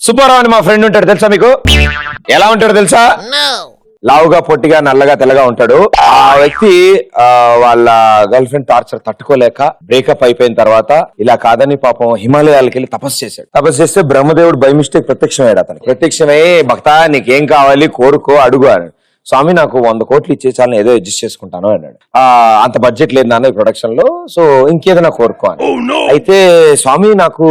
సుబ్బారావు అని మా ఫ్రెండ్ ఉంటాడు, తెలుసా మీకు? ఎలా ఉంటాడో తెలుసా? లావుగా, పొట్టిగా, నల్లగా, తెల్లగా ఉంటాడు. ఆ వ్యక్తి వాళ్ళ గర్ల్ ఫ్రెండ్ టార్చర్ తట్టుకోలేక బ్రేకప్ అయిపోయిన తర్వాత ఇలా కాదని పాపం హిమాలయాలకు వెళ్ళి తపస్సు చేశాడు. తపస్సు చేస్తే బ్రహ్మదేవుడు బై మిస్టేక్ ప్రత్యక్షమయ్యాడు. అతను ప్రత్యక్షమై, భక్తా నీకేం కావాలి కోరుకో అడుగు అని. స్వామి నాకు 100 కోట్లు ఇచ్చేసాలని ఏదో అడ్జస్ట్ చేసుకుంటాను అన్నాడు. అంత బడ్జెట్ లేదు నాన్న ఈ ప్రొడక్షన్ లో, సో ఇంకేదైనా కోరుకో అని. అయితే స్వామి నాకు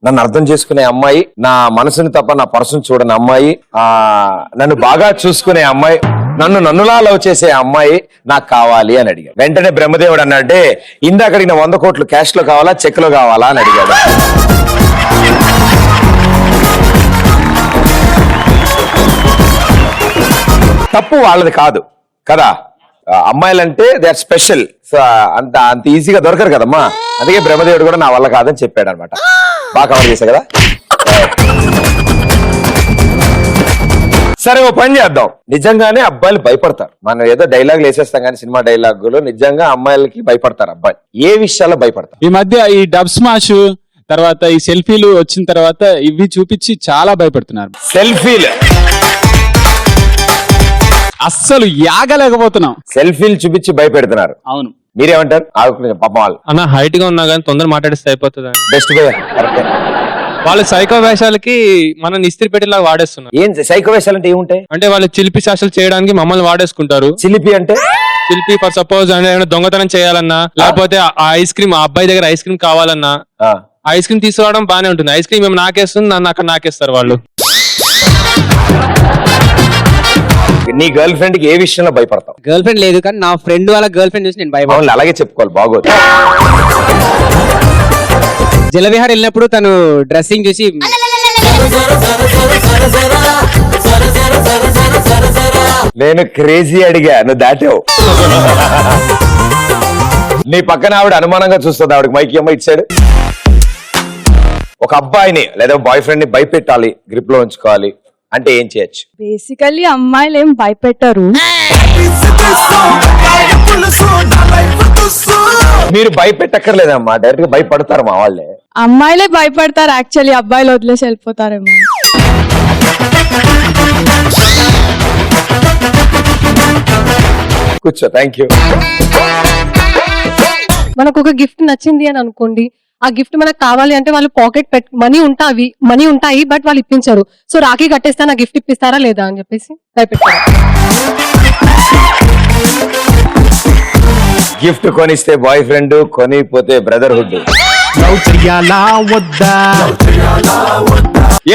నన్ను అర్థం చేసుకునే అమ్మాయి, నా మనసుని తప్ప నా పర్సన్ చూడని అమ్మాయి, నన్ను బాగా చూసుకునే అమ్మాయి, నన్నులా లవ్ చేసే అమ్మాయి నాకు కావాలి అని అడిగాడు. వెంటనే బ్రహ్మదేవుడు అన్నాడంటే, ఇందాక అడిగిన 100 కోట్లు క్యాష్ లో కావాలా చెక్ లో కావాలా అని అడిగాడు. తప్పు వాళ్ళది కాదు కదా, అమ్మాయిలంటే దే ఆర్ స్పెషల్. సో అంత ఈజీగా దొరకరు కదమ్మా. అందుకే బ్రహ్మదేవుడు కూడా నా వల్ల కాదని చెప్పాడు అనమాట. బాగా కవర్ చేశా కదా. సరే, ఓ పని చేద్దాం. నిజంగానే అబ్బాయిలు భయపడతారు. మనం ఏదో డైలాగులు వేసేస్తాం కానీ సినిమా డైలాగులు, నిజంగా అమ్మాయిలకి భయపడతారు అబ్బాయిలు. ఏ విషయాల్లో భయపడతారు? ఈ మధ్య ఈ డబ్ స్మాష్ తర్వాత ఈ సెల్ఫీలు వచ్చిన తర్వాత ఇవి చూపించి చాలా భయపడుతున్నారు. సెల్ఫీలు అస్సలు యాగలేకపోతున్నాం. సెల్ఫీలు చూపించి భయపెడుతున్నారు. అవును, మీరేమంటారు? పాపం వాళ్ళు అన్న హైట్ గా ఉన్నా కానీ తొందర మాట్లాడిస్తే అయిపోతుంది. బెస్ట్ భయ వాళ్ళ సైకో వేషాలకి మనం ఇస్త్రీ పెట్టేలాగా వాడేస్తున్నారు. ఏం సైకో వేషాలు అంటే ఏముంటాయి? అంటే వాళ్ళు చిలిపి శాసలు చేయడానికి మమ్మల్ని వాడేసుకుంటారు. చిలిపి అంటే చిలిపి ఫర్ సపోజ్ అంటే దొంగతనం చేయాలన్నా, లేకపోతే ఆ ఐస్ క్రీమ్, ఆ అబ్బాయి దగ్గర ఐస్ క్రీమ్ కావాలన్నా, ఐస్ క్రీమ్ తీసుకోవడం బానే ఉంటుంది. ఐస్ క్రీమ్ మేము నాకేస్తుంది, నన్ను అక్కడ నాకేస్తారు వాళ్ళు. నీ గర్ల్ ఫ్రెండ్ కి ఏ విషయంలో భయపడతావు? గర్ల్ ఫ్రెండ్ లేదు కానీ నా ఫ్రెండ్ వాళ్ళ గర్ల్ ఫ్రెండ్ చూసి నేను భయపడాలి. అలాగే చెప్పుకోవాలి, బాగోదు. జలవిహార్ వెళ్ళినప్పుడు తను డ్రెస్సింగ్ చూసి నేను క్రేజీ అడిగా, నువ్వు దాటావు. నీ పక్కన ఆవిడ అనుమానంగా చూస్తుంది. ఆవిడకి మైకి అమ్మ ఇచ్చాడు. ఒక అబ్బాయిని లేదా బాయ్ ఫ్రెండ్ ని భయపెట్టాలి, గ్రిప్ లో ఉంచుకోవాలి అంటే ఏం చేయొచ్చు? బేసికల్లీ అమ్మాయిలు ఏం భయపెట్టారు. మీరు భయపెట్టక్కర్లేదమ్మా, డైరెక్ట్ గా భయపడతారు మా వాళ్ళే. అమ్మాయిలే భయపడతారు యాక్చువల్లీ, అబ్బాయిలు వదిలేసి వెళ్ళిపోతారేమో. కూర్చో, థ్యాంక్ యూ. మనకు ఒక గిఫ్ట్ నచ్చింది అని అనుకోండి, ఆ గిఫ్ట్ మనకు కావాలి అంటే వాళ్ళు పాకెట్ మనీ ఉంటాయి బట్ వాళ్ళు ఇప్పించారు. సో రాఖీ కట్టేస్తా నా గిఫ్ట్ ఇప్పిస్తారా లేదా అని చెప్పేసి భయపెట్టారు. గిఫ్ట్ కొనిస్తే బాయ్ ఫ్రెండ్, కొనిపోతే బ్రదర్హుడ్.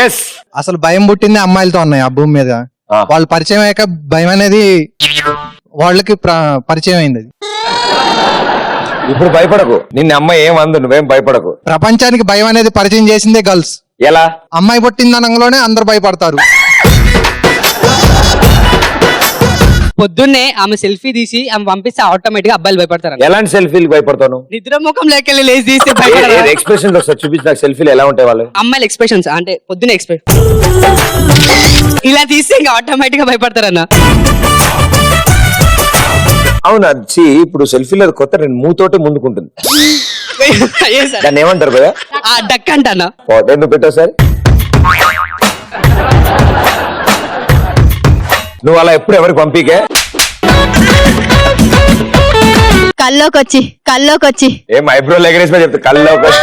ఎస్, అసలు భయం పుట్టింది అమ్మాయిలతో ఉన్నాయి ఆ భూమి మీద. వాళ్ళు పరిచయం అయ్యాక భయం అనేది వాళ్ళకి పరిచయం అయింది. ఇప్పుడు భయపడకు, నిన్న అమ్మాయి ఏమందు, నువ్వేం భయపడకు. ప్రపంచానికి భయం అనేది పరిచయం చేసిందే గర్ల్స్. ఎలా? అమ్మాయి పుట్టిందనంలోనే అందరు భయపడతారు. పొద్దున్నే ఆమె సెల్ఫీ తీసి ఆమె పంపిస్తే ఆటోమేటిక్ గా అబ్బాయిలు భయపడతారు. ఎలాంటి సెల్ఫీలు భయపడతాను? నిద్ర ముఖం లేకెళ్ళి లేచి తీస్తే ఎక్స్ప్రెషన్ ఒకసారి చూపించి నాకు. సెల్ఫీలు ఎలా ఉంటాయి వాళ్ళు? అమ్మాయిల ఎక్స్ప్రెషన్స్ అంటే పొద్దున్న ఎక్స్ప్రెషన్ ఇలా తీస్తే ఇంకా ఆటోమేటిక్ గా భయపడతారన్న. అవునా? ఇప్పుడు సెల్ఫీలో కొత్త మూతోటే ముందుకుంటుంది. దాన్ని ఏమంటారు కదా? డక్ అంటానా? నువ్వు పెట్టావు సార్. నువ్వు అలా ఎప్పుడు ఎవరికి పంపికే? కల్లోకొచ్చి ఏం ఐబ్రో ఎగరేసి చెప్తా. కల్లోకొచ్చి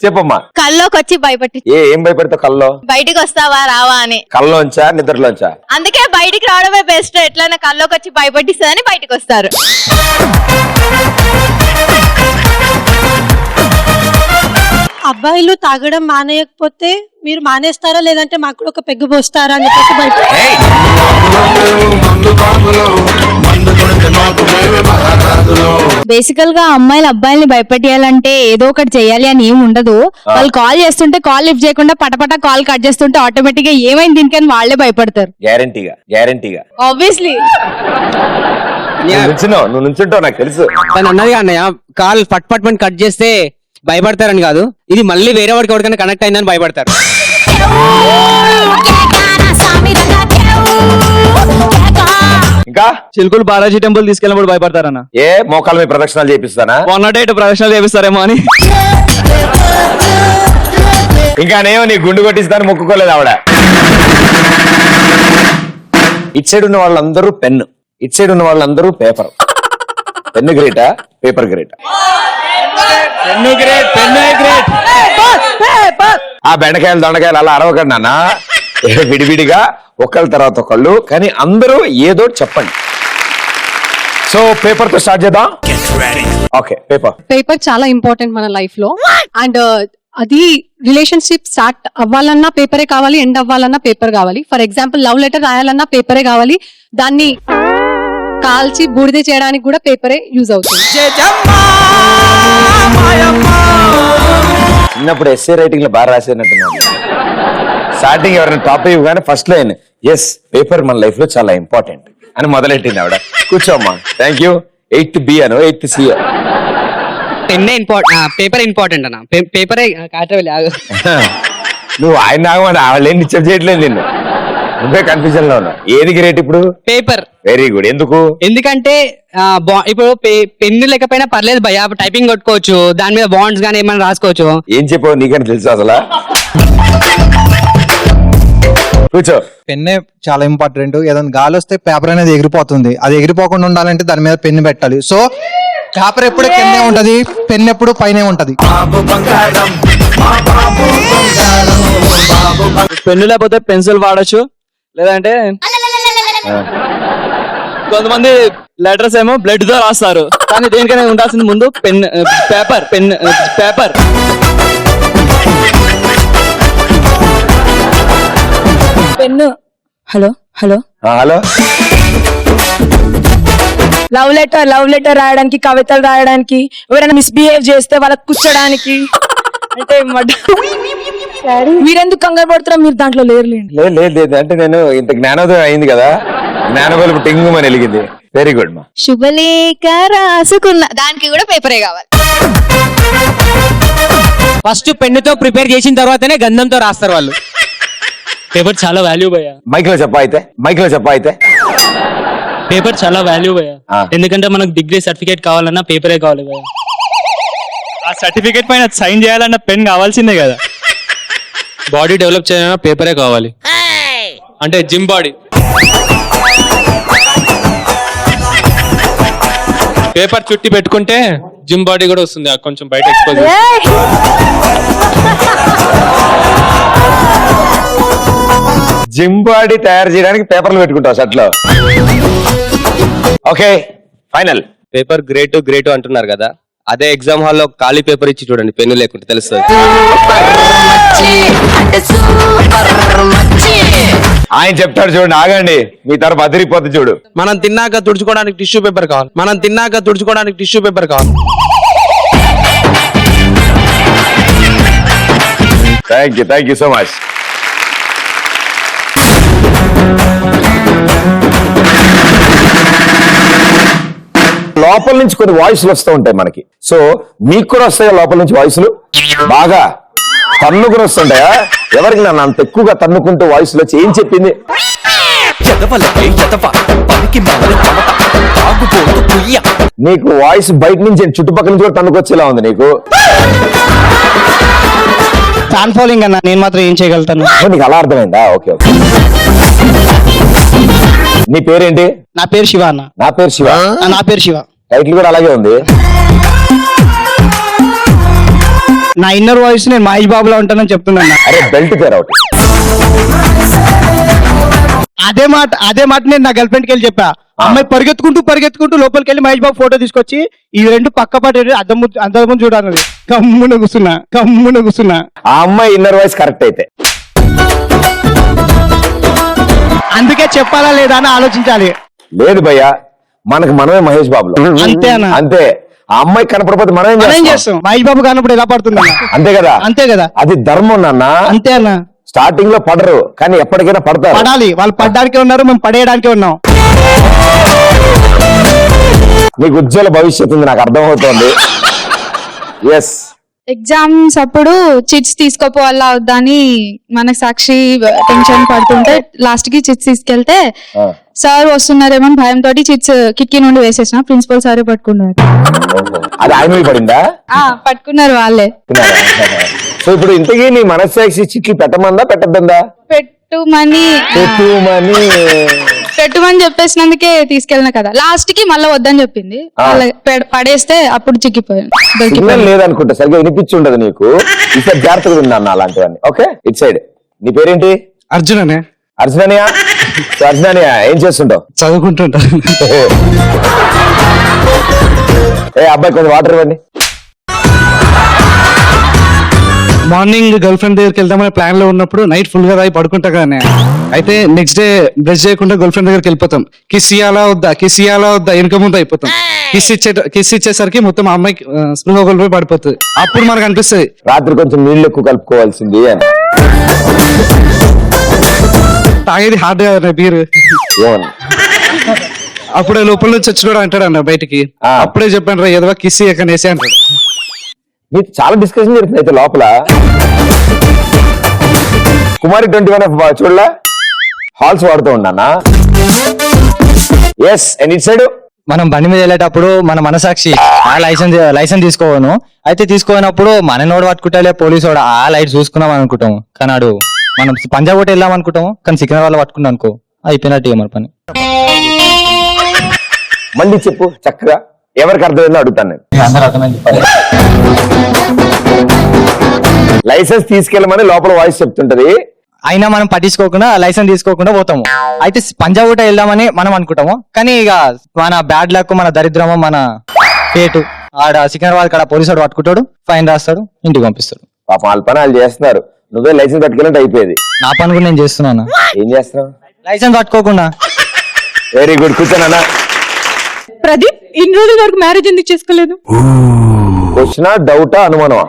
చెప్పమ్మా. కల్లోకొచ్చి భయపట్టి. ఏం భయపడతావు? కల్లో బయటికి వస్తావా రావా అని. కల్లోంచా నిద్రలోంచా? అందుకే బయటికి రావడమే బెస్ట్. ఎట్లయినా కల్లోకొచ్చి భయపట్టిస్తుందని బయటికి వస్తారు. అబ్బాయిలు తాగడం మానేయకపోతే మీరు మానేస్తారా లేదంటే మాకు కూడా ఒక పెగ్గు పోస్తారా అని చెప్పేసి బేసికల్ గా అమ్మాయిలు అబ్బాయిల్ని భయపెట్టాలంటే ఏదో ఒకటి చేయాలి అని ఏమి ఉండదు. వాళ్ళు కాల్ చేస్తుంటే కాల్ లిఫ్ట్ చేయకుండా పటపట కాల్ కట్ చేస్తుంటే ఆటోమేటిక్ గా ఏమైంది దీనికని వాళ్ళే భయపడతారు. గ్యారంటీగా ఆబ్వియస్లీ. నువ్వు నుంచుంటావు నాకు తెలుసు. తను అన్నది అన్నయ్య, కాల్ పట్ పట్ పట్ కట్ చేస్తే భయపడతారని కాదు, ఇది మళ్ళీ వేరే వాడికి ఎవరికైనా కనెక్ట్ అయిందని భయపడతారు. ఇంకా ఇంకా చిలుకూరు బాలాజీ టెంపుల్ తీసుకెళ్ళినప్పుడు భయపడతారన్న. ఏ మోకాల మీద ప్రదక్షిణాలు చేపిస్తానా? 108 ప్రదర్శనలు చేపిస్తారేమో అని. ఇంకా నేమో నీ గుండు కొట్టిస్తాను మొక్కుకోలేదు ఆవిడ. ఇటు సైడ్ ఉన్న వాళ్ళందరూ పెన్ను, ఇటు సైడ్ ఉన్న వాళ్ళందరూ పేపర్. పెన్ను గ్రేటా, పేపర్ గ్రేటా? ఆ బెండకాయలు దొండకాయలు అలా అరవకండి నాన్న, విడివిడిగా ఒకళ్ళ తర్వాత ఒకళ్ళు, కానీ అందరూ ఏదో చెప్పండి. సో పేపర్ తో స్టార్ట్ చేద్దాం. Okay, paper. పేపర్ చాలా ఇంపార్టెంట్ మన లైఫ్ లో. అండ్ అది రిలేషన్షిప్ స్టార్ట్ అవ్వాలన్నా పేపరే కావాలి, ఎండ్ అవ్వాలన్నా పేపర్ కావాలి. ఫర్ ఎగ్జాంపుల్ లవ్ లెటర్ రాయాలన్నా పేపరే కావాలి, దాన్ని కాల్చి బూడిద చేయడానికి కూడా పేపరే యూజ్ అవుతుంది. చిన్నప్పుడు ఎస్ఏ రైటింగ్ లో బాగా రాసేనట్టున్నాను. స్టార్టింగ్ ఎవరైనా టాప్ ఇవ్వగానే ఫస్ట్ లైన్ ఎస్ పేపర్ మన లైఫ్ లో చాలా ఇంపార్టెంట్ అని మొదలెట్టింది ఆవిడ. కూర్చోమ్మా. Thank you. 8th B అనో 8th C. పెన్నే ఇంపార్టెంట్, పేపర్ ఇంపార్టెంట్ అన్న. పేపరే కాటవలే. నువ్వు ఆయన నాగమని ఆవిడ డిస్టర్బ్ చేయట్లేదు నిన్ను, నువ్వే కన్ఫ్యూజన్ లో ఉన్నావు. ఏది గ్రేట్ ఇప్పుడు? పేపర్. Very good. ఎందుకు? ఎందుకంటే ఇప్పుడు పెన్ను లేకపోయినా పర్లేదు భయ్యా, టైపింగ్ కొట్టుకోవచ్చు, దాని మీద బాండ్స్ గానీ ఏమైనా రాసుకోవచ్చు. ఏం చెప్పావు నీకని తెలుసు అసలు? కూర్చో. పెన్నే చాలా ఇంపార్టెంట్. ఏదైనా గాలి వస్తే పేపర్ అనేది ఎగిరిపోతుంది, అది ఎగిరిపోకుండా ఉండాలంటే దాని మీద పెన్ను పెట్టాలి. సో పేపర్ ఎప్పుడు కిందే ఉంటది, పెన్ ఎప్పుడు పైనే ఉంటది. పెన్ను లేకపోతే పెన్సిల్ వాడచ్చు, లేదంటే కొంతమంది లెటర్స్ ఏమో బ్లడ్ తో రాస్తారు, కానీ దేనికైనా ఉండాల్సింది ముందు pen, paper. Paper. Pen. Hello hello hello. Love letter రాయడానికి, కవితలు రాయడానికి, ఎవరైనా మిస్బిహేవ్ చేస్తే వాళ్ళకి కూర్చోడానికి, అంటే మీరెందుకు కంగారు పడుతున్నా, మీరు దాంట్లో లేరులేండి. లేదు లేదు, అంటే నేను ఇంత జ్ఞానోదయం అయింది కదా, జ్ఞానబలుపు టింగు అని వెలిగింది. వెరీ గుడ్ మా. శుభలేఖ రాసుకున్న దానికి కూడా పేపరే కావాలి. ఫస్ట్ పెన్నుతో ప్రిపేర్ చేసిన తర్వాతనే గంధంతో రాస్తారు వాళ్ళు. పేపర్ చాలా వాల్యూ భయ్యా. మైక్ లో చెప్పా అయితే. పేపర్ చాలా వాల్యూ భయ్యా, ఎందుకంటే మనకు డిగ్రీ సర్టిఫికేట్ కావాలన్నా పేపరే కావాలి భయ్యా. ఆ సర్టిఫికేట్ పైన సైన్ చేయాలన్న పెన్ కావాల్సిందే కదా. బాడీ డెవలప్ చేయాలన్నా పేపరే కావాలి, అంటే జిమ్ బాడీ. పేపర్ చుట్టి పెట్టుకుంటే జిమ్ బాడీ కూడా వస్తుంది, కొంచెం బయట ఎక్స్పోజ్. జిమ్ బాడీ తయారు చేయడానికి పేపర్లు పెట్టుకుంటావు షర్ట్లో. Okay, final. పేపర్ గ్రేట్ అంటున్నారు కదా, అదే ఎగ్జామ్ హాల్లో ఖాళీ పేపర్ ఇచ్చి చూడండి, పెన్ను లేకుంటే తెలుస్తుంది. ఆయన చెప్తాడు చూడండి, ఆగండి, మీ తరపు అదిరిపోతుంది చూడు. మనం తిన్నాక తుడుచుకోవడానికి టిష్యూ పేపర్ కావాలి. Thank you so much. లోపల నుంచి కొన్ని వాయిస్లు వస్తూ ఉంటాయి మనకి. సో మీకు కూడా వస్తాయా లోపల నుంచి వాయిస్లు? బాగా తన్నుకుని వస్తుంటాయా? ఎవరికి నన్ను అంత ఎక్కువగా తన్నుకుంటూ వాయిస్లు వచ్చి ఏం చెప్పింది? నీకు వాయిస్ బయట నుంచి చుట్టుపక్కల నుంచి కూడా తన్నుకొచ్చేలా ఉంది నీకు. ఫ్యాన్ ఫాలోయింగ్ అన్న, నేను మాత్రం ఏం చేయగలుగుతాను. నీకు అలా అర్థమైందా? Okay okay. నీ పేరేంటి? నా పేరు శివ అన్న. నా పేరు శివ. నా పేరు శివ. టైటిల్ కూడా అలాగే ఉంది. నా ఇన్నర్ వాయిస్ నేను మహేష్ బాబులో ఉంటానని చెప్తున్నాను. అరే బెల్ట్ పేరు ఒకటి. అదే మాట నేను నా గర్ల్ ఫ్రెండ్కి వెళ్ళి చెప్పా. అమ్మాయి పరిగెత్తుకుంటూ లోపలికి వెళ్ళి మహేష్ బాబు ఫోటో తీసుకొచ్చి ఈ రెండు పక్క పాటు అద్దం ముందు చూడాలి. కమ్మున కూర్చున్నా. ఆ అమ్మాయి ఇన్నర్ వాయిస్ కరెక్ట్ అయితే అందుకే చెప్పాలా లేదా అని ఆలోచించాలి. లేదు భయ్యా, మనకు మనమే మహేష్ బాబులో. అంతేనా? అంతే. ఆ అమ్మాయి కనపడపోతే మనం ఏం చేస్తాం? మహేష్ బాబు కనపడి ఎలా పడుతుంది? అంతే కదా. అది ధర్మం నాన్న. అంతే అన్న. స్టార్టింగ్ లో పడరు, కానీ ఎప్పటికైనా పడతారు. పడాలి. వాళ్ళు పడ్డానికే ఉన్నారు, మేము పడేయడానికే ఉన్నాం. నీకు ఉజ్వల భవిష్యత్తు ఉంది, నాకు అర్థమవుతోంది. ఎస్. ఎగ్జామ్స్ అప్పుడు చిట్స్ తీసుకోపోవాలా వద్దా అని మనకు సాక్షి టెన్షన్ పడుతుంటే లాస్ట్ కి చిట్స్ తీసుకెళ్తే సార్ వస్తున్నారేమో అని భయంతో చిట్స్ కిటికీ నుండి వేసేసిన ప్రిన్సిపల్ సార్ పట్టుకున్నారు. అది ఆయన మీద పడిందా? పట్టుకున్నారు వాళ్ళే. సో ఇప్పుడు ఇంతకీ నీ మనస్సాక్షి చిక్కి పెట్టమందా పెట్టద్దా? పెట్టుమని చెప్పేసినందుకే తీసుకెళ్ళిన కదా, లాస్ట్ కి మళ్ళీ వద్దని చెప్పింది. పడేస్తే అప్పుడు చిక్కిపోయాను. సిగ్నల్ లేదనుకుంటా, సరిగ్గా వినిపించి ఉండదు నీకు. ఈసారి జాగ్రత్తగా విన్నాను అలాంటివన్నీ. Okay, it side. నీ పేరేంటి? అర్జున్ అనే. అర్జుననియా? అర్జుననియా ఏం చేస్తుంటావు? చదువుకుంటుంటా. ఏ అబ్బాయి కొంచెం వాటర్ ఇవ్వండి. మార్నింగ్ గర్ల్ ఫ్రెండ్ దగ్గరికి వెళ్దామని ప్లాన్ లో ఉన్నప్పుడు నైట్ ఫుల్ గా తాగి పడుకుంటా కానీ అయితే నెక్స్ట్ డే బ్రష్ చేయకుండా గర్ల్ ఫ్రెండ్ దగ్గరికి వెళ్ళిపోతాం. కిస్ ఇయ్యాలా వద్దా వెనుక ముందు అయిపోతాం. కిస్ ఇచ్చేసరికి మొత్తం ఆ అమ్మాయికి స్పృహ కోల్పోయి పడిపోతుంది. అప్పుడు మనకు అనిపిస్తుంది రాత్రి కొంచెం నీళ్ళు ఎక్కువ కలుపుకోవాల్సింది అని. తాగేది హార్డ్ కదా బీర్. అప్పుడే లోపల నుంచి వచ్చి కూడా అంటాడు అన్న బయటికి. అప్పుడే చెప్పాను రా ఏదో కిస్ ఇయ్యకనేసి అంటాడు. మీకు చాలా డిస్కషన్ జరుగుతుంది అయితే లోపల. కుమారి 21 చూడలా హాల్స్ వాడుతూ ఉన్నానా? ఎస్. అండ్ ఇట్ సైడ్ మనం బండి మీద వెళ్ళేటప్పుడు మన మనసాక్షి లైసెన్స్ తీసుకోవను. అయితే తీసుకోనప్పుడు మన నోడు పట్టుకుంటా పోలీసు వాడు ఆ లైట్ చూసుకున్నాం అనుకుంటాము. కానీ ఆడు మనం పంజాబ్ ఒకటి వెళ్దాం అనుకుంటాము, కానీ సికింద్రాబాద్ పట్టుకున్నాం అనుకో అయిపోయినట్టు మన పని. మళ్ళీ చెప్పు చక్కగా, ఎవరికి అర్థమైందో అడుగుతాను నేను. అందరూ అర్థమైంది. లైసెన్స్ తీసుకెళ్ళమని లోపల వాయిస్ చెప్తుంటది, అయినా మనం పట్టించుకోకుండా లైసెన్స్ తీసుకోకుండా పోతాము. అయితే పంజాబ్ ఒకటి వెళ్దామని మనం అనుకుంటాము, కానీ ఇక మన బ్యాడ్ లక్, మన దరిద్రము, మన పేటు ఆడ సికింద్రాబాద్ కాడ పోలీసు వాడు పట్టుకుంటాడు, ఫైన్ రాస్తాడు, ఇంటికి పంపిస్తాడు. పాపం వాళ్ళ పని వాళ్ళు చేస్తున్నారు, నువ్వే లైసెన్స్ పట్టుకెళ్ళినట్టు అయిపోయేది. నా పని కూడా నేను చేస్తున్నాను. ఏం చేస్తున్నావు? లైసెన్స్ పట్టుకోకుండా. Very good, కూర్చోనా. ప్రదీప్ ఇన్ని రోజుల వరకు మ్యారేజ్ ఎందుకు చేసుకోలేదు? క్వశ్చనా, డౌటా, అనుమానమా?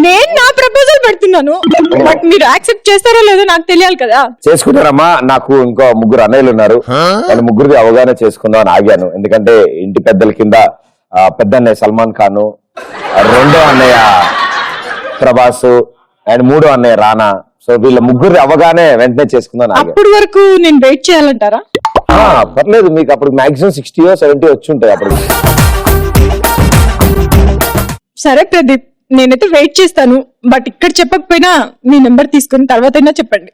నేను నా ప్రపోజల్ పెడుతున్నాను, బట్ మీరు యాక్సెప్ట్ చేస్తారో లేదో నాకు తెలియాలి కదా. చేసుకుంటారమ్మా. నాకు ఇంకో 3 అన్నయ్యలు ఉన్నారు, వాళ్ళ ముగ్గురిది అవగాహన చేసుకుందాం అని ఆగాను. ఎందుకంటే ఇంటి పెద్దల కింద పెద్ద అన్నయ్య సల్మాన్ ఖాన్, రెండో అన్నయ్య ప్రభాస్ అండ్ మూడో అన్నయ్య రానా. సో వీళ్ళ ముగ్గురు అవగానే వెంటనే చేసుకుందాం. అప్పటి వరకు నేను వెయిట్ చేయాలంటారా? పర్లేదు, మీకు అప్పుడు మాక్సిమం 60 or 70 వచ్చి ఉంటాయి అప్పుడు. సరే ప్రదీప్, నేనైతే వెయిట్ చేస్తాను, బట్ ఇక్కడ చెప్పకపోయినా మీ నెంబర్ తీసుకుని తర్వాత చెప్పండి.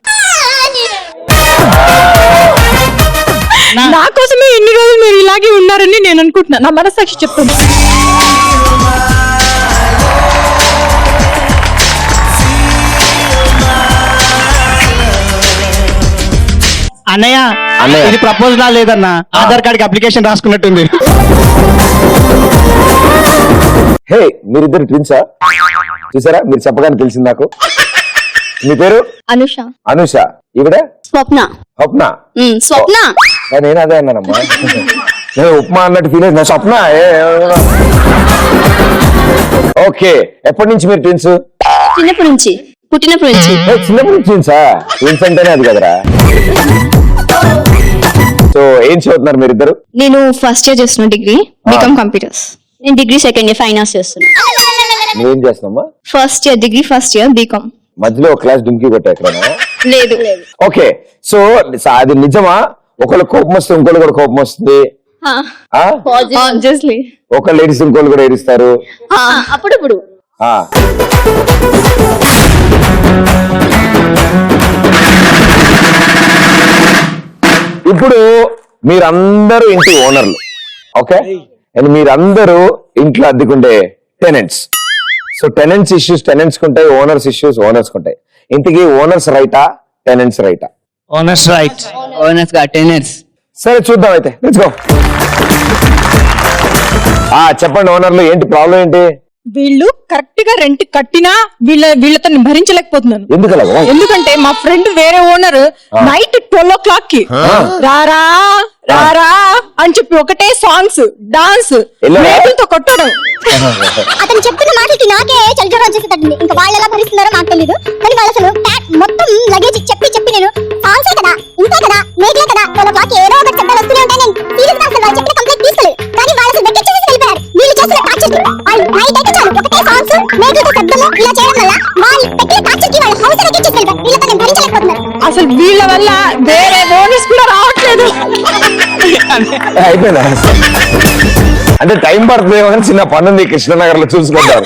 నా కోసమే ఇన్ని రోజులు మీరు ఇలాగే ఉన్నారని నేను అనుకుంటున్నా, నా మనసాక్షి చెప్తుంది. అన్నయ్య ఇది ప్రపోజల్ లేదన్నా, ఆధార్ కార్డ్ కి అప్లికేషన్ రాసుకున్నట్టుంది. హే, మీరిద్దరు ట్విన్సా? చూసారా, మీరు చెప్పగానే తెలిసింది నాకు. మీ పేరు? అనుష. అనుష. ఈవిడ? స్వప్న. స్వప్న. నేను అదే అన్నానమ్మా, నేను ఉప్మా అన్నట్టు ఫీల్ అయింది. స్వప్న. ఓకే, ఎప్పటి నుంచి మీరు ట్విన్స్? చిన్నప్పటి నుంచి, పుట్టినప్పటి నుంచి. చిన్నప్పటి నుంచి ట్విన్సా? ట్విన్స్ అంటేనే అది కదరా. సో ఏం చదువుతున్నారు మీరిద్దరు? నేను ఫస్ట్ ఇయర్ చేస్తున్నా డిగ్రీ, బీకామ్ కంప్యూటర్స్. నేను degree second year fine arts చేస్తున్నా. నువ్వేం చేస్తున్నామ్మా? First year degree, first year BCom. మధ్యలో ఒక క్లాస్ డుంకి కొట్టా ఎక్కడైనా? లేదు. ఓకే, సో అది నిజమా? ఒకళ్ళు కోపం వస్తే ఇంకోళ్ళు కూడా కోపం వస్తుంది, ఒక లేడీస్ ఇంకోళ్ళు కూడా ఏడుస్తారు అప్పుడప్పుడు. ఇప్పుడు మీరందరూ ఇంటి ఓనర్లు, ఓకే, అండ్ మీరందరూ ఇంట్లో అద్దెకుండే tenants. So tenants issues tenants కుంటాయి, ఓనర్స్ ఇష్యూస్ ఓనర్స్ కుంటాయి. ఇంటికి ఓనర్స్ రైటా, టెనెంట్స్ రైటా? Owners right. ఓనర్స్ గా టెనెంట్స్. సరే చూద్దాం అయితే, లెట్స్ గో. చెప్పండి ఓనర్లు, ఏంటి ప్రాబ్లం ఏంటి? వీళ్ళు కరెక్ట్ గా రెంట్ కట్టినా వీళ్ళతో భరించలేకపోతున్నాను. ఎందుకంటే మా ఫ్రెండ్ వేరే ఓనర్ నైట్ 12 o'clock కి రారా రారా అని చెప్పి ఒకటే సాంగ్స్, డాన్స్, మేకులతో కొట్టడం. అతను చెప్తున్న మాటలకి నాకే చల్జరం వచ్చేసేటట్టుంది. ఇంకా వాళ్ళు ఎలా భరిస్తున్నారో నాకు తెలియదు, కానీ వాళ్ళు అసలు మొత్తం లగేజ్ చెప్పి నేను సాంగ్సే కదా, ఇంతే కదా, మేకులే కదా, 12 o'clock ఏదో ఒకటి శబ్దాలు వస్తూనే ఉంటాయి. నేను సీరియస్ గా అసలు వాళ్ళు చెప్పిన కంప్లైంట్ తీసుకోలేదు, కానీ వాళ్ళు అసలు దగ్గర చేసి వెళ్ళిపోయారు. వీళ్ళు చేసిన టార్చర్ వాళ్ళు నైట్ అయితే చాలు ఒకటే సాంగ్స్, మేకులతో శబ్దాలు ఇలా చేయడం వల్ల వాళ్ళు పెట్టిన టార్చర్ కి వాళ్ళ హౌస్ దగ్గర చేసి వెళ్ళిపోయారు. వీళ్ళతో నేను భరించలేకపోతున్నాను. అసలు వీళ్ళ వల్ల వేరే బోనస్ కూడా రావట్లేదు. అయిపోయిందా? అంటే టైం పడుతుంది ఏమో కానీ చిన్న పని ఉంది కృష్ణనగర్ లో చూసుకుంటారు.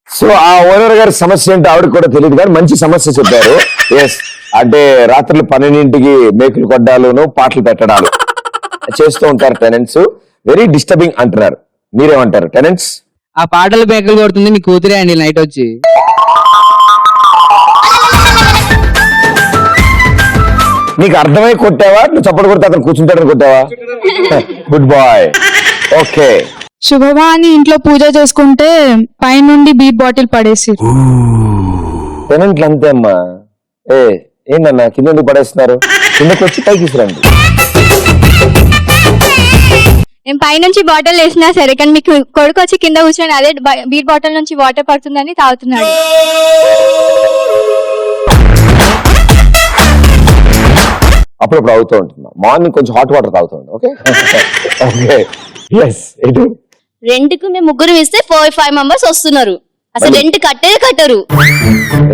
సో ఆ ఓనర్ గారి సమస్య ఏంటో ఆవిడకి కూడా తెలియదు కానీ మంచి సమస్య చెప్పారు. ఎస్, అంటే రాత్రులు 12ంటికి మేకులు కొట్టాలును పాటలు పెట్టడాలు చేస్తూ ఉంటారు టెనెంట్స్. వెరీ డిస్టర్బింగ్ అంటున్నారు. మీరేమంటారు టెనెంట్స్? ఆ పాటలు బేకలు కొడుతుంది నీ కూతురే అండి నైట్ వచ్చి. నీకు అర్థమై కొట్టావా? నువ్వు చప్పటి కొడితే అతను కూర్చుంటాడని కొట్టావా? Good bye. ఓకే. శుభవాని ఇంట్లో పూజ చేసుకుంటే పైనుండి బీర్ బాటిల్ పడేసి. టెనెంట్లు అంతే అమ్మా. ఏంటన్నా కింద ఎందుకు పడేస్తున్నారు? కిందకి వచ్చి పైకి తీసుకురండి. నేను పైనుంచి బాటిల్ వేసినా సరే కానీ మీకు కొడుకు వచ్చి కింద కూర్చొని అదే బీర్ బాటిల్ నుంచి వాటర్ పడుతుందని తాగుతున్నాడు. అప్పుడప్పుడు అవుతూ ఉంటున్నా. మార్నింగ్ కొంచెం హాట్ వాటర్ తాగుతుంది. Okay okay. ఎస్. రెంట్ కు మేము ముగ్గురు ఇస్తే 4-5 మెంబర్స్ వస్తున్నారు. అసలు రెంట్ కట్టరు.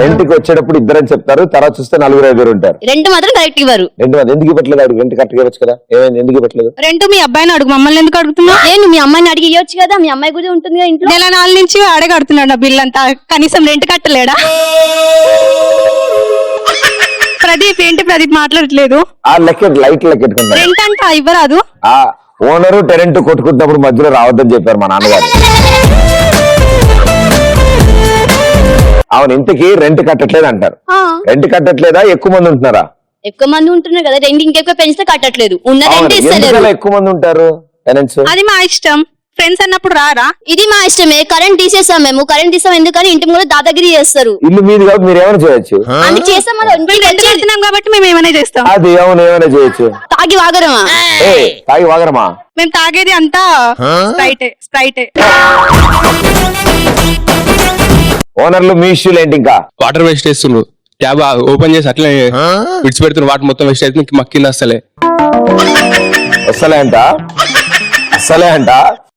రెంట్కి వచ్చేటప్పుడు ఇద్దరని చెప్తారు, తర్వాత చూస్తే 4-5 ఉంటారు. రెంట్ మాత్రం కరెక్ట్ ఇవ్వరు. రెంట్ ఎందుకు ఇవ్వట్లేదు? అడుగు. రెంట్ కరెక్ట్ ఇవ్వచ్చు కదా. ఏమైంది? ఎందుకు ఇవ్వట్లేదు? రెంట్ మీ అబ్బాయిని అడుగు, మమ్మల్ని ఎందుకు అడుగుతున్నావు? నేను మీ అమ్మాయిని అడిగి ఇవ్వచ్చు కదా, మీ అమ్మాయి కూడా ఉంటుంది కదా ఇంట్లో. నెల 4 నుంచి ఆడే కడుతున్నాడు నా బిల్ అంతా, కనీసం రెంట్ కట్టలేడా? ప్రదీప్ ఏంటి ప్రదీప్ మాట్లాడట్లేదు? ఆ లెక్క లైట్ లెక్కెట్టుకుంటారు. రెంట్ అంతా ఇవ్వరాదు. ఆ ఓనరు టెనెంట్ కొట్టుకుంటున్నప్పుడు మధ్యలో రావద్దని చెప్పారు మా నాన్నగారు. అవును, ఇంటికి రెంట్ కట్టట్లేదు అంటారు. రెంట్ కట్టట్లేదా? ఎక్కువ మంది ఉంటున్నారా? ఎక్కువ మంది ఉంటున్నారు కదా, రెంట్ ఇంకెక్కువ పెంచితే కట్టట్లేదు. ఉన్న రెంట్ ఇస్తలేరు. ఎక్కువ మంది ఉంటారు టెనెంట్స్. అది మా ఇష్టం. ఫ్రెండ్స్ అన్నప్పుడు రారా? ఇది మా ఇష్టమే. కరెంట్ తీసేస్తాం మేము. కరెంట్ తీసాం ఎందుకని ఇంటి ముందు దాదాగిరి చేస్తారు. ఇల్లు మీది కాబట్టి మీరు ఏమైనా చేయొచ్చు. అది చేస్తాం కాబట్టి మేము ఏమైనా చేస్తాం. అది అవును, ఏమైనా చేయొచ్చు. తాగి వాగరమా? తాగి వాగరమా? మేము తాగేది అంతా స్ప్రైటే. ఓనర్లు మీ ఇష్యూలు ఏంటి? ఇంకా వాటర్ వేస్ట్ చేస్తుండ్రు. ట్యాబ్ ఓపెన్ చేసి అట్లే విడిచిపెడుతున్నారు. వాటర్ మొత్తం వేస్ట్ అవుతుంది. మాకు కింద అసలే అంట.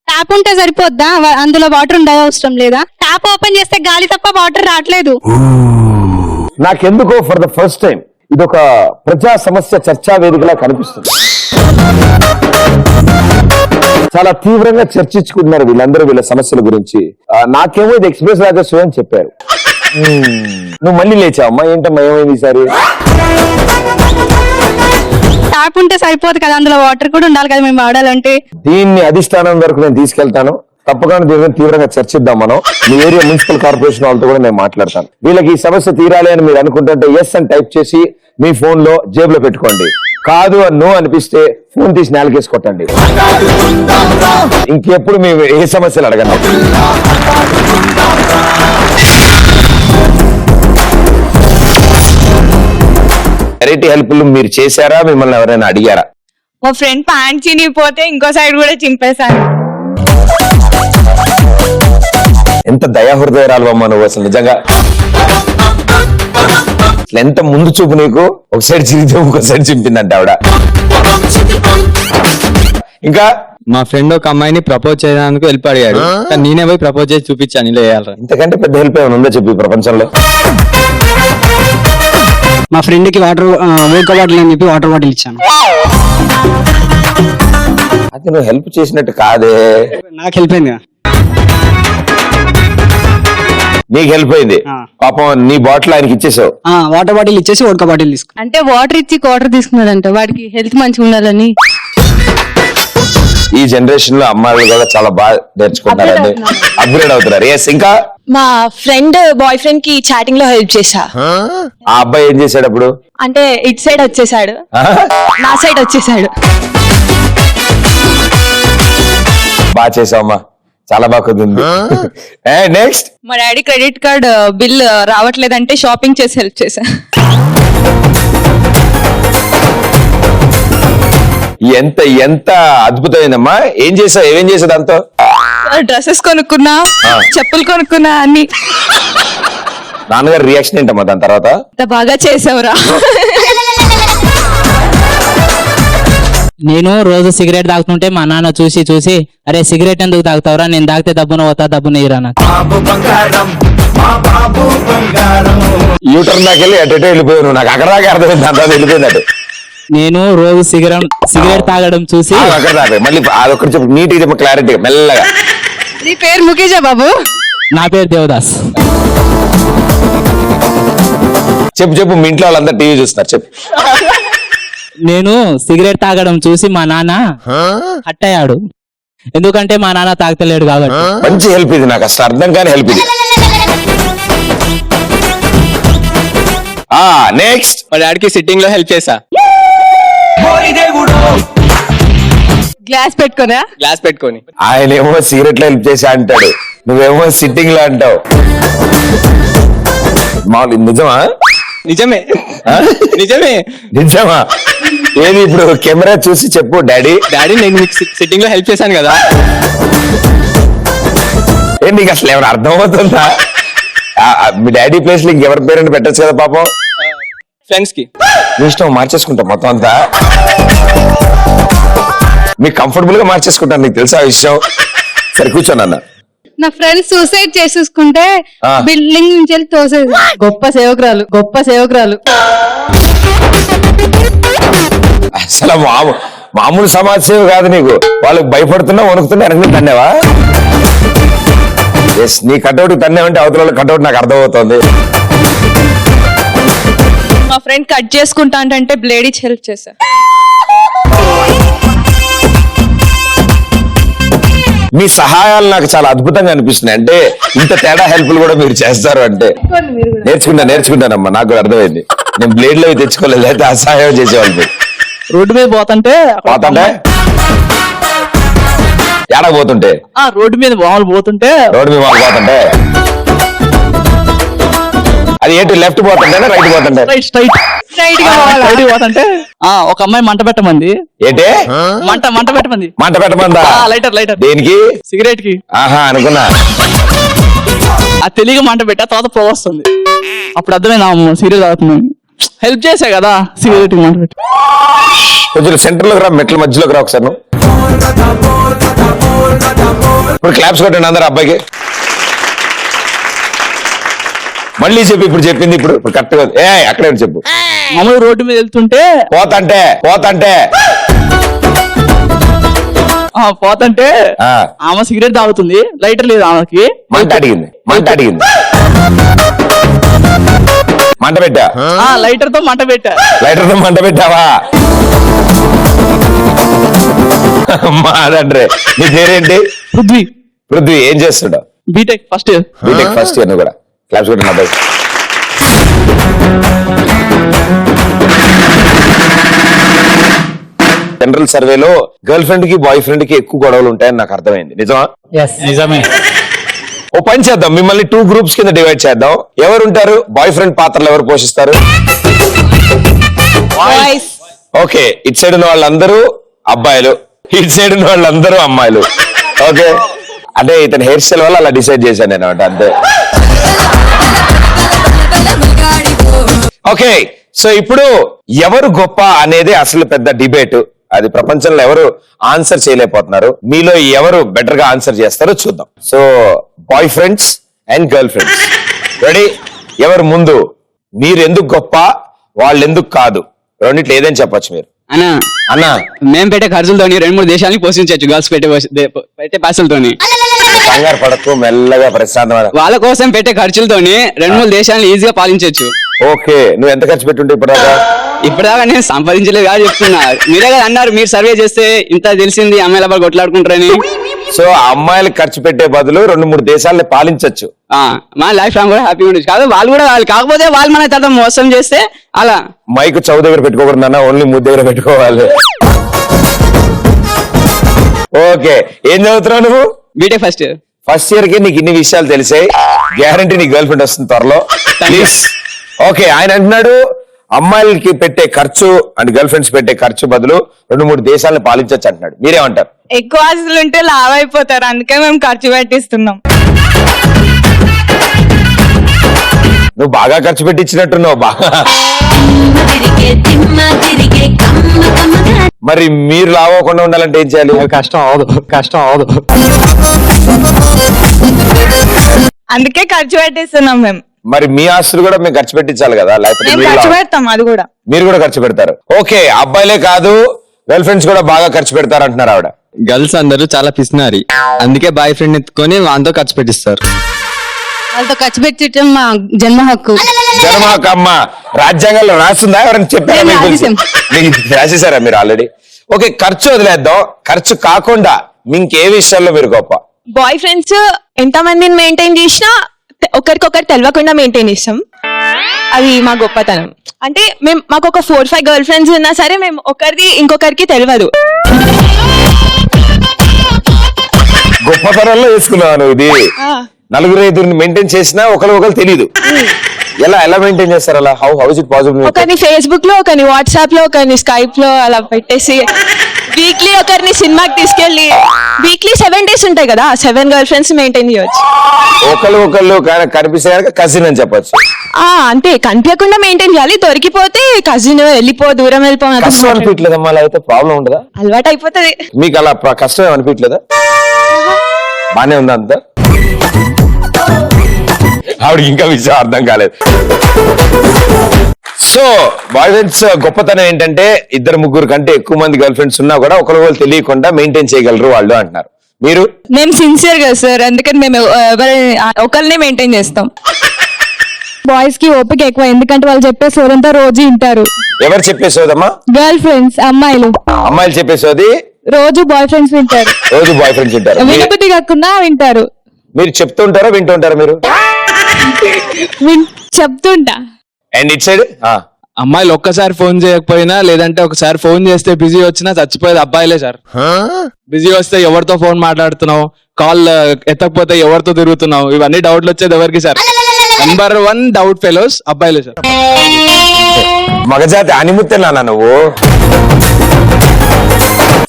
ట్యాప్ ఉంటే సరిపోద్దా? అందులో వాటర్ ఉండే అవసరం లేదా? ట్యాప్ ఓపెన్ చేస్తే గాలి తప్ప వాటర్ రావట్లేదు. నాకెందుకో ఫర్ ద ఫస్ట్ టైం ఇదొక ప్రజా సమస్య చర్చా వేదికలా కనిపిస్తుంది. చాలా తీవ్రంగా చర్చించుకుంటున్నారు వీళ్ళందరూ వీళ్ళ సమస్యల గురించి. నాకేమో ఇది ఎక్స్ప్రెస్ రాజస్వ అని చెప్పారు. నువ్వు మళ్ళీ లేచావమ్మా? ఏంటమ్మా ఏమైంది ఈసారి? ట్యాప్ ఉంటే సరిపోదు కదా, అందులో వాటర్ కూడా ఉండాలి కదా మేము వాడాలంటే. దీన్ని అధిష్టానం వరకు నేను తీసుకెళ్తాను. తప్పకుండా దీని తీవ్రంగా చర్చిద్దాం మనం. మీ ఏరియా మున్సిపల్ కార్పొరేషన్ వాళ్ళతో కూడా నేను మాట్లాడతాను. వీళ్ళకి ఈ సమస్య తీరాలి అని మీరు అనుకుంటుంటే ఎస్ అని టైప్ చేసి మీ ఫోన్ లో జేబులో పెట్టుకోండి. కాదు అని నో అనిపిస్తే ఫోన్ తీసి నేలకేసి కొట్టండి. ఇంకెప్పుడు మేము ఏ సమస్యలు అడగండి. చారిటీ హెల్ప్లు మీరు చేశారా? మిమ్మల్ని ఎవరైనా అడిగారా? మా ఫ్రెండ్ ప్యాంట్ చినిగిపోతే ఇంకో సైడ్ కూడా చింపేశాను. ఎంత దయాహృదయరాలు అమ్మా నువ్వు అసలు నిజంగా. ఎంత ముందు చూపు నీకు. ఒక సైడ్ చిరిగితే ఇంకో సైడ్ చింపిందంటే ఆవిడ. ఇంకా మా ఫ్రెండ్ ఒక అమ్మాయిని ప్రపోజ్ చేయడానికి హెల్ప్ అడిగాడు, కానీ నేనే పోయి ప్రపోజ్ చేసి చూపించాను. ఇలా చేయాలరా? ఇంతకంటే పెద్ద హెల్ప్ ఏమైనా ఉందో చెప్పి ప్రపంచంలో. మా ఫ్రెండ్ కి వాటర్ బాటిల్ అని చెప్పి వాటర్ బాటిల్ ఇచ్చాను. అది నువ్వు హెల్ప్ చేసినట్టు కాదే. నాకు హెల్ప్ అయింది. నీకు హెల్ప్ అయింది. పాపం నీ బాటిల్ ఆయనకి ఇచ్చేసావు. వాటర్ బాటిల్ ఇచ్చేసి ఓడక బాటిల్ తీసుకు. అంటే వాటర్ ఇచ్చి వాటర్ తీసుకున్నాడంట, వాడికి హెల్త్ మంచిగా ఉండాలని. ఈ జనరేషన్ లో అమ్మాయిలు కూడా చాలా బాగా నేర్చుకుంటారండి, అప్గ్రేడ్ అవుతున్నారు. ఎస్. ఇంకా మా ఫ్రెండ్ బాయ్ ఫ్రెండ్ కి చాటింగ్ లో హెల్ప్ చేశా. ఆ అబ్బాయి ఏం చేశాడు అప్పుడు? అంటే ఇటు సైడ్ వచ్చేసాడు, నా సైడ్ వచ్చేసాడు. బాగా చేసావమ్మా, చాలా బాగా కుదిరింది. నెక్స్ట్, మా డాడీ క్రెడిట్ కార్డ్ బిల్ రావట్లేదంటే షాపింగ్ చేసి హెల్ప్ చేశా. ఎంత ఎంత అద్భుతమైందమ్మా. ఏం చేసావు? ఏమేం చేసావు దాంతో? డ్రెస్సెస్ కొనుక్కున్నా, చెప్పులు కొనుక్కున్నా అన్ని. నాన్నగారు రియాక్షన్ ఏంటమ్మా దాని తర్వాత? బాగా చేసావురా. నేను రోజు సిగరెట్ తాగుతుంటే మా నాన్న చూసి అరే సిగరెట్ ఎందుకు తాగుతావురా, నేను తాగితే దబ్బున పోతా, దబ్బున ఇరా నాకు. యూటర్న్ దాకా వెళ్ళి అటు వెళ్ళిపోయావు నాకు అక్కడ దాకా అర్థమైంది అంతా వెళ్ళిపోయినట్టు నేను రోజు సిగరెట్ తాగడం చూసి అక్కడ దాకా మళ్ళీ అదొకటి చెప్పు నీట్గా చెప్పు క్లారిటీ మెల్లగా. నీ పేరు ముఖేజా బాబు? నా పేరు దేవదాస్. చెప్పు మీ ఇంట్లో వాళ్ళందరూ టీవీ చూస్తున్నారు చెప్పు. నేను సిగరెట్ తాగడం చూసి మా నాన్న హట్ అయ్యాడు. ఎందుకంటే మా నాన్న తాగలేడు కాబట్టి. మంచి హెల్ప్ ఇది, నాకు అసలు అర్థం కాని హెల్ప్ ఇది. నెక్స్ట్ మా డాడీకి సిట్టింగ్ లో హెల్ప్ చేసా. గ్లాస్ పెట్టుకొని ఆయన ఏమో సిగరెట్ లో హెల్ప్ చేసి అంటాడు, నువ్వేమో సిట్టింగ్ లో అంటావు. మామూలు నిజమా? నిజమే నిజమా? ఏది ఇప్పుడు కెమెరా చూసి చెప్పు డాడీ. నేను మీకు సిట్టింగ్ లో హెల్ప్ చేశాను కదా. నీకు అసలు ఏమైనా అర్థమవుతుందా? మీ డాడీ ప్లేస్ లో ఇంకెవరి పేరెంట్ పెట్టచ్చు కదా పాపం. ఫ్రెండ్స్ కి మీ ఇష్టం మార్చేసుకుంటాం మొత్తం అంతా. మీకు కంఫర్టబుల్ గా మార్చేసుకుంటాను, నీకు తెలుసా ఆ విషయం. సరే కూర్చోను అన్న. నా ఫ్రెండ్స్ సూసైడ్ చేసేసుకుంటే బిల్డింగ్ నుంచి వెళ్ళి తోసేది. గొప్ప సేవకురాలు. అసలు మామూలు సమాజ సేవ కాదు నీకు. వాళ్ళకి భయపడుతున్నా వణుకుతున్నా వెనక తన్నేవా? ఎస్, నీ కటౌట్ తన్నేవంటే అవతల కటౌట్ నాకు అర్థమవుతుంది. మా ఫ్రెండ్ కట్ చేసుకుంటా అంటే బ్లేడ్ ఇచ్చి హెల్ప్ చేశా. మీ సహాయాలు నాకు చాలా అద్భుతంగా అనిపిస్తున్నాయి. అంటే ఇంత తేడా హెల్ప్లు కూడా మీరు చేస్తారు అంటే నేర్చుకుంటానమ్మా. నాకు కూడా అర్థమైంది. నేను బ్లేడ్ లో తెచ్చుకోలేదు, అయితే ఆ సహాయం చేసేవాళ్ళు. రోడ్డు మీద పోతుంటే ఎక్కడ పోతుంటే? రోడ్డు మీద మామూలు పోతుంటే అది ఏంటి, లెఫ్ట్ పోతుంటే రైట్ పోతుంటే? స్ట్రైట్ పోతుంటే ఒక అమ్మాయి మంట పెట్టమంది. ఏంటే మంట పెట్టమంది? మంట పెట్టమందా? లైటర్ దేనికి? సిగరెట్ కి. ఆహా అనుకున్నా. ఆ తెలియక మంట పెట్టా, తర్వాత పొగ వస్తుంది. అప్పుడు అర్థమైంది సిగరెట్ తాగుతున్నాను. హెల్ప్ చేసా కదా సిగరెట్ మంట పెట్టి. కొంచెం సెంటర్ లోకి రా, మెట్ల మధ్యలోకి రా ఒకసారి. ఇప్పుడు క్లాప్స్ కొట్టండి అందరు అబ్బాయికి. మళ్ళీ చెప్పు, ఇప్పుడు చెప్పింది ఇప్పుడు కరెక్ట్ గా. అక్కడే చెప్పు. మామూలు రోడ్డు మీద వెళ్తుంటే పోతంటే ఆమె సిగరెట్ తాగుతుంది, లైటర్ లేదు ఆమెకి. మంట అడిగింది మంట పెట్టా? లైటర్ తో మంట పెట్టావా? మాదండ్రే. నీ పేరేంటి? పృథ్వీ. ఏం చేస్తుంటావు? BTech first year. నువ్వు కూడా క్లాప్స్ కొట్టిన అబ్బాయి. జనరల్ సర్వేలో గర్ల్ ఫ్రెండ్ కి బాయ్ ఫ్రెండ్ కి ఎక్కువ గొడవలు ఉంటాయని నాకు అర్థమైంది. నిజమా? నిజమే. ఓ పని చేద్దాం, మిమ్మల్ని 2 గ్రూప్స్ కింద డివైడ్ చేద్దాం. ఎవరుంటారు? బాయ్ ఫ్రెండ్ పాత్రలు ఎవరు పోషిస్తారు? ఓకే, ఇటు సైడ్ ఉన్న వాళ్ళందరూ అబ్బాయిలు, ఇటు సైడ్ ఉన్న వాళ్ళందరూ అమ్మాయిలు. ఓకే, అంటే ఇతని హెయిర్ స్టైల్ వల్ల అలా డిసైడ్ చేశాను నేను అంతే. ఓకే, సో ఇప్పుడు ఎవరు గొప్ప అనేది అసలు పెద్ద డిబేట్. అది ప్రపంచంలో ఎవరు ఆన్సర్ చేయలేకపోతున్నారు. మీలో ఎవరు బెటర్ గా ఆన్సర్ చేస్తారో చూద్దాం. So boy friends and girl friends ready? ఎవరు ముందు? మీరు ఎందుకు గొప్ప, వాళ్ళు ఎందుకు కాదు, రెండిట్లో ఏదైనా చెప్పొచ్చు మీరు. అన్నా మేము పెట్టే ఖర్చులతోని 2-3 దేశాలని పోషించవచ్చు. గర్ల్స్ పెట్టే పైసలతోని. కంగారు పడకు, మెల్లగా ప్రశాంతమైన. వాళ్ళ కోసం పెట్టే ఖర్చులతోని 2-3 దేశాలను ఈజీగా పాలించవచ్చు. ఓకే, నువ్వు ఎంత ఖర్చు పెట్టుంటే ఇప్పటిదాకా నేను సంపాదించలేదు కాదు చెప్తున్నా. మీరే కదా అన్నారు, మీరు సర్వే చేస్తే ఇంత తెలిసింది అమ్మాయిల బాగా కొట్లాడుకుంటారని. సో అమ్మాయిలు ఖర్చు పెట్టే బదులు 2-3 దేశాలని పాలించవచ్చు. మన లైఫ్ లాంగ్ కూడా హ్యాపీగా ఉండొచ్చు. కాదు వాళ్ళు కూడా వాళ్ళు, కాకపోతే వాళ్ళు మన తర్వాత మోసం చేస్తే అలా. మైక్ చౌ దగ్గర పెట్టుకోకూడదు అన్న, ఓన్లీ ముద్దు దగ్గర పెట్టుకోవాలి. ఓకే, ఏం చదువుతున్నావు నువ్వు? బీటెక్ ఫస్ట్ ఇయర్ కి నీకు ఇన్ని విషయాలు తెలిసాయి. గ్యారంటీ నీ గర్ల్ ఫ్రెండ్ వస్తుంది త్వరలో. ప్లీజ్. ఓకే, ఆయన అంటున్నాడు అమ్మాయిలకి పెట్టే ఖర్చు అండ్ గర్ల్ ఫ్రెండ్స్ పెట్టే ఖర్చు బదులు 2-3 దేశాలను పాలించవచ్చు అంటున్నాడు. మీరేమంటారు? ఎక్కువ ఆశలు ఉంటే లావ్ అయిపోతారు, అందుకే మేము ఖర్చు పెట్టిస్తున్నాం. నువ్వు బాగా ఖర్చు పెట్టించినట్టున్నావు బాగా. మరి మీరు లావ్ అవ్వకుండా ఉండాలంటే ఏం చేయాలి? కష్టం అవదు. అందుకే ఖర్చు పెట్టిస్తున్నాం మేము. మరి మీ ఆస్తులు కూడా మేము ఖర్చు పెట్టించాలి కదా, లేకపోతే మేము మీరు ఖర్చు లా- పెడతాం అది కూడా. మీరు కూడా ఖర్చు పెడతారు. ఓకే, అబ్బాయిలే కాదు గర్ల్ ఫ్రెండ్స్ కూడా బాగా ఖర్చు పెడతారు అంటున్నారు ఆవిడ. గర్ల్స్ అందరూ చాలా పిసినారి, అందుకే బాయ్ ఫ్రెండ్ ఎత్తుకొని వాంతో ఖర్చు పెట్టిస్తారు. వాళ్ళతో ఖర్చు పెట్టడం మా జన్మ హక్కు. జనమాకమ్మ రాజ్యాంగంలో రాస్తుందా, ఎవరైనా చెప్పారా? మేము మీకు తెలుసు. రాసేసాం. మీకు రాసేసారా మీరు ఆల్రెడీ? ఓకే, ఖర్చు వదిలేద్దాం. ఖర్చు కాకుండా ఇంకే విషయాల్లో మీరు గొప్ప? బాయ్ ఫ్రెండ్స్ ఎంత మందిని మెయింటైన్ చేసినా ఒకరికొకరు తెలియకుండా మెయింటైన్ చేస్తాం. అది మా గొప్పతనం. అంటే మేము మాకు ఒక 4-5 గర్ల్ ఫ్రెండ్స్ ఉన్నా సరే మేము ఒకరిది ఇంకొకరికి తెలియదు. గొప్పతనంలో వేసుకున్నాను ఇది. నలుగురు ఐదుగురిని మెయింటైన్ చేసినా ఒకరు తెలియదు. ఎలా మెయింటైన్ చేస్తారు అలా? How is it possible? ఒకరిని ఫేస్బుక్ లో, ఒకరిని వాట్సాప్ లో, ఒకరిని స్కైప్ లో అలా పెట్టేసి వీక్లీ ఒకరిని సినిమాకి తీసుకెళ్లి వీక్లీ 7 days ఉంటాయి కదా, 7 గర్ల్ ఫ్రెండ్స్ మెయింటైన్ చేయొచ్చు. ఒకళ్ళు కనిపిస్తే కనుక కజిన్ అని చెప్పొచ్చు. అంతే, కనిపించకుండా మెయింటైన్ చేయాలి. దొరికిపోతే కజిన్ దూరం వెళ్ళిపో. కష్టం అనిపించలేదమ్మా? అలా అయితే ప్రాబ్లం ఉండదా? అలవాటు అయిపోతుంది. మీకు అలా కష్టం అనిపించలేదా? బానే ఉందా అంతా? ఆవిడకి ఇంకా విషయం అర్థం కాలేదు. సో బాయ్ ఫ్రెండ్స్ గొప్పతనం ఏంటంటే 2-3 కంటే ఎక్కువ మంది గర్ల్ ఫ్రెండ్స్ ఉన్నా కూడా ఒకరు తెలియకుండా మెయింటైన్ చేయగలరు వాళ్ళు అంటున్నారు. మీరు? మేము సిన్సియర్ గా సార్, అందుకని మేము ఒకరినే మెయింటైన్ చేస్తాం. బాయ్స్ కి ఓపిక ఎక్కువ, ఎందుకంటే వాళ్ళు చెప్పే సోదంతా రోజు వింటారు. ఎవరు చెప్పేసోదమ్మా? గర్ల్ ఫ్రెండ్స్, అమ్మాయిలు చెప్పేసోది రోజు బాయ్ ఫ్రెండ్స్ వింటారు. రోజు బాయ్ ఫ్రెండ్స్ వింటారు. వినబుద్ధి కాకుండా వింటారు. మీరు చెప్తుంటారా వింటుంటారా? మీరు చెప్తుంటా. అండ్ ఇట్ సైడ్ అమ్మాయిలు ఒక్కసారి ఫోన్ చేయకపోయినా, లేదంటే ఒకసారి ఫోన్ చేస్తే బిజీ వచ్చినా చచ్చిపోయేది అబ్బాయిలే సార్. బిజీ వస్తే ఎవరితో ఫోన్ మాట్లాడుతున్నావు, కాల్ ఎత్తకపోతే ఎవరితో తిరుగుతున్నావు, ఇవన్నీ డౌట్లు వచ్చేది ఎవరికి సార్? నెంబర్ 1 డౌట్ ఫెలోస్ అబ్బాయిలే సార్. మగజాతి అనిముత్తేనా నువ్వు?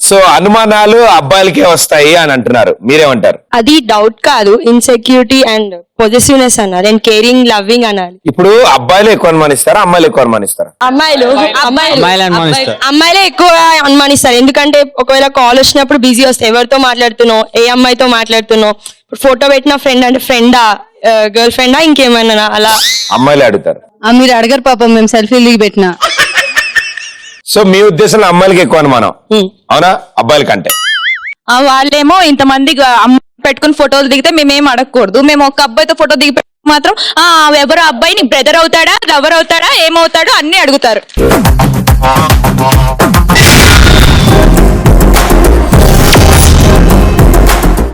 సో అనుమానాలు అబ్బాయిలకే వస్తాయి అని అంటున్నారు, మీరేమంటారు? అది డౌట్ కాదు, ఇన్సెక్యూరిటీ అండ్ పొజిటివ్నెస్ అన్నారు, అండ్ కేరింగ్, లవ్వింగ్ అనాలి. ఇప్పుడు అబ్బాయిలు ఎక్కువ అనుమానిస్తారా, అమ్మాయిలు ఎక్కువ అనుమానిస్తారా? అమ్మాయిలే ఎక్కువ అనుమానిస్తారు. ఎందుకంటే ఒకవేళ కాల్ వచ్చినప్పుడు బిజీ వస్తే ఎవరితో మాట్లాడుతున్నావు, ఏ అమ్మాయితో మాట్లాడుతున్నావు, ఫోటో పెట్టిన ఫ్రెండ్ అంటే ఫ్రెండా, గర్ల్ ఫ్రెండా, ఇంకేమన్నా అలా అమ్మాయిలు అడుగుతారు. మీరు అడగరు పాపం, మేము సెల్ఫీ పెట్టినా. సో మీ ఉద్దేశంలో అమ్మాయిలకి ఎక్కువ అనుమానం, అవునా అబ్బాయిల కంటే? వాళ్ళేమో ఇంతమంది పెట్టుకుని ఫోటోలు దిగితే మేమేం అడగకూడదు. మేము ఒక అబ్బాయితో ఫోటో దిగి మాత్రం ఎవరు అబ్బాయి నీ బ్రదర్ అవుతాడా, లవర్ అవుతాడా, ఏమవుతాడో అన్ని అడుగుతారు.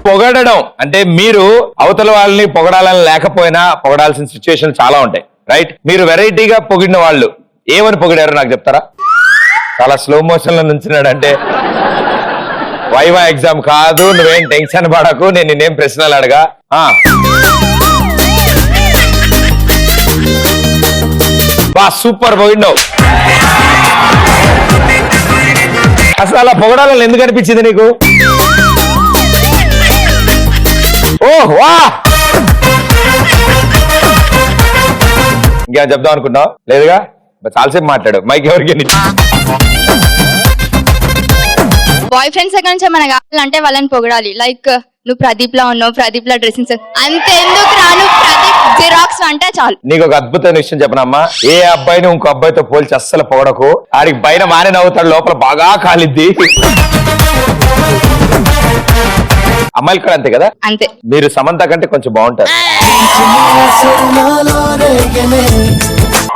పొగడడం అంటే మీరు అవతల వాళ్ళని పొగడాలని లేకపోయినా పొగడాల్సిన సిచ్యువేషన్ చాలా ఉంటాయి, రైట్? మీరు వెరైటీగా పొగిడిన వాళ్ళు ఏమని పొగిడారు నాకు చెప్తారా? చాలా స్లో మోషన్ లో నుంచున్నాడు అంటే వైవా ఎగ్జామ్ కాదు, నువ్వేం టెన్షన్ పడకు, నేను నేనేం ప్రశ్నలు అడగా. బా సూపర్ పొగిడినావు. అసలు అలా పొగడాలని ఎందుకు అనిపించింది నీకు? ఓహ్ వా, ఇంకేం చెప్దాం అనుకున్నావు? లేదుగా, చాలాసేపు మాట్లాడు. మైక్ ఎవరికి? బాయ్ ఫ్రెండ్స్ దగ్గర నుంచి మనకు కావాలంటే వాళ్ళని పొగడాలి. లైక్ నువ్వు ప్రదీప్ లా ఉన్నావు, ప్రదీప్ లా డ్రెస్సింగ్ సెన్స్ అంతెందుకు రా, నువ్వు ప్రదీప్ జిరాక్స్ అంటే చాలు. నీకు ఒక అద్భుతమైన విషయం చెప్పనమ్మా, ఏ అబ్బాయిని ఇంకో అబ్బాయితో పోల్చి అస్సలు పొగడకు. ఆడికి పైన మానే నవ్వుతాడు, లోపల బాగా కాలిద్ది. అమ్మాయిలు కూడా అంతే కదా? అంతే. మీరు సమంత కంటే కొంచెం బాగుంటారు.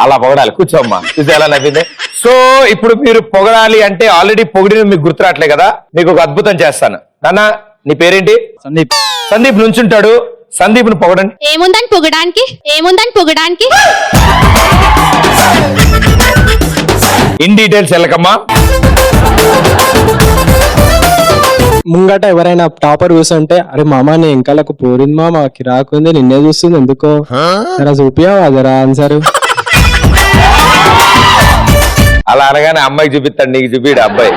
అలా పొగడాలి. కూర్చోమ్మా, చూసి ఎలా నవ్వింది. సో ఇప్పుడు మీరు పొగడాలి అంటే ఆల్రెడీ పొగిడిన మీకు గుర్తురాట్లే కదా, మీకు ఒక అద్భుతం చేస్తాను. నాన్న నీ పేరేంటి? సందీప్. సందీప్ నుంచుంటాడు, సందీప్ ను పొగడండి. ఏముందని పొగడానికి, ఏముందని పొగడానికి. In details వెళ్ళకమ్మా. ముంగట ఎవరైనా టాపర్ కూర్చుంటే, అరే మామ నీ ఇంకాలకు పోరింది మామ, కిరాకుంది, నిన్నే చూస్తుంది ఎందుకో, జరా చూపియావా జరా ఆన్సర్. అలా అనగానే అమ్మాయికి చూపిస్తాడు, నీకు చూపిడు అబ్బాయి.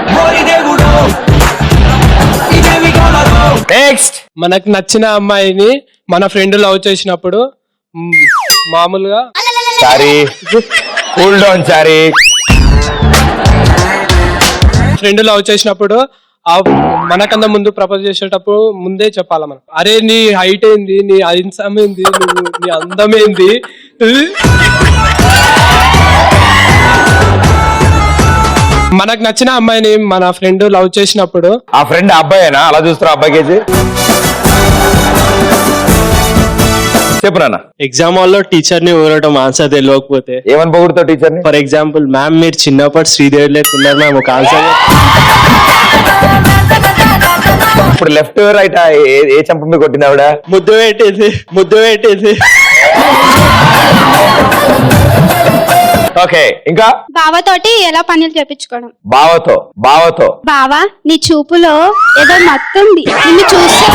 నెక్స్ట్, మనకు నచ్చిన అమ్మాయిని మన ఫ్రెండ్ లవ్ చేసినప్పుడు మామూలుగా sorry, cool down, sorry. Friend love చేసినప్పుడు మనకన్నా ముందు ప్రపోజ్ చేసేటప్పుడు ముందే చెప్పాలి మనం, అరే నీ హైట్ ఏంది, నీ ఐన్సమ్ ఏంది, నీ అందం ఏంది. మనకు నచ్చిన అమ్మాయిని మన ఫ్రెండ్ లవ్ చేసినప్పుడు, ఆ ఫ్రెండ్ అబ్బాయేనా అలా చూస్తారా అబ్బాయికేసి? చెప్పు నాన్న. ఎగ్జామ్ హాల్లో టీచర్ ని ఊరటం ఆన్సర్ తెలియకపోతే ఏమని పొగుడుతావు టీచర్ ని? ఫర్ ఎగ్జాంపుల్, మ్యామ్ మీరు చిన్నప్పటి శ్రీదేవి లేకున్నారు మ్యామ్, ఒక ఆన్సర్. ఇప్పుడు లెఫ్ట్ రైట్ ఏ చంప మీద కొట్టింది ఆవిడ? ముద్దు పెట్టేది. ఓకే, ఇంకా బావతోటి ఎలా పనులు చేపించుకోవడం. బావతో బావా నీ చూపులో ఏదో మత్తుంది, నిన్ను చూస్తే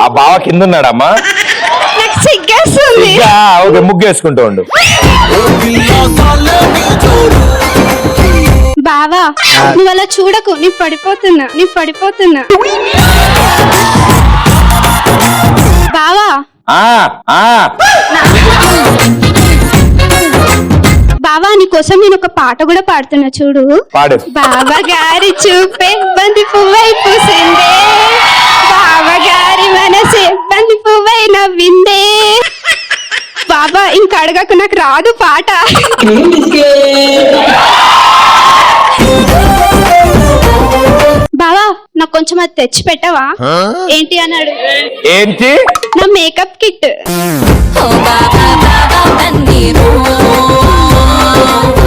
ఆ బావ కింద ఉన్నాడమ్మా. నాకు సిగ్గేస్తుంది. ఇంకా ఓకే, ముగ్గేసుకుంటూ ఉండు. బావా నువ్వు అలా చూడకు, నీ పడిపోతున్నా. బావా బావా నీకోసం నేను ఒక పాట కూడా పాడుతున్నా చూడు. పాడు. బావ గారి చూపే బంతి పువ్వై పూసిందే, బావ గారి మనసే బంతి పువ్వై నవ్విందే. బాబా ఇంకా అడగకు, నాకు రాదు పాట. బావా నాకు కొంచెం అది తెచ్చి పెట్టవా? ఏంటి అన్నాడు. ఏంటి? నా మేకప్ కిట్.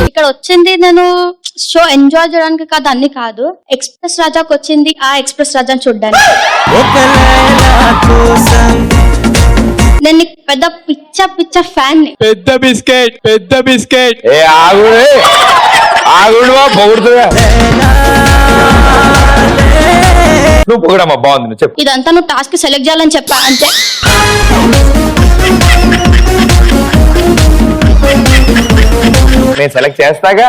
ఇక్కడ వచ్చింది నేను షో ఎంజాయ్ చేయడానికి కాదు, అన్ని కాదు. ఎక్స్ప్రెస్ రాజాకి వచ్చింది ఆ ఎక్స్ప్రెస్ రాజాని చూడ్డానికి. నేను నీకు పెద్ద పిచ్చ ఫ్యాన్ ని. పెద్ద బిస్కెట్. ఏ ఆగుడు పొగుడుతుగా. నువ్వు పొగడమ్మా, బాగుంది, నువ్వు చెప్పు. ఇదంతా నువ్వు టాస్క్ సెలెక్ట్ చేయాలని చెప్పా అంతే. నేను సెలెక్ట్ చేస్తాగా,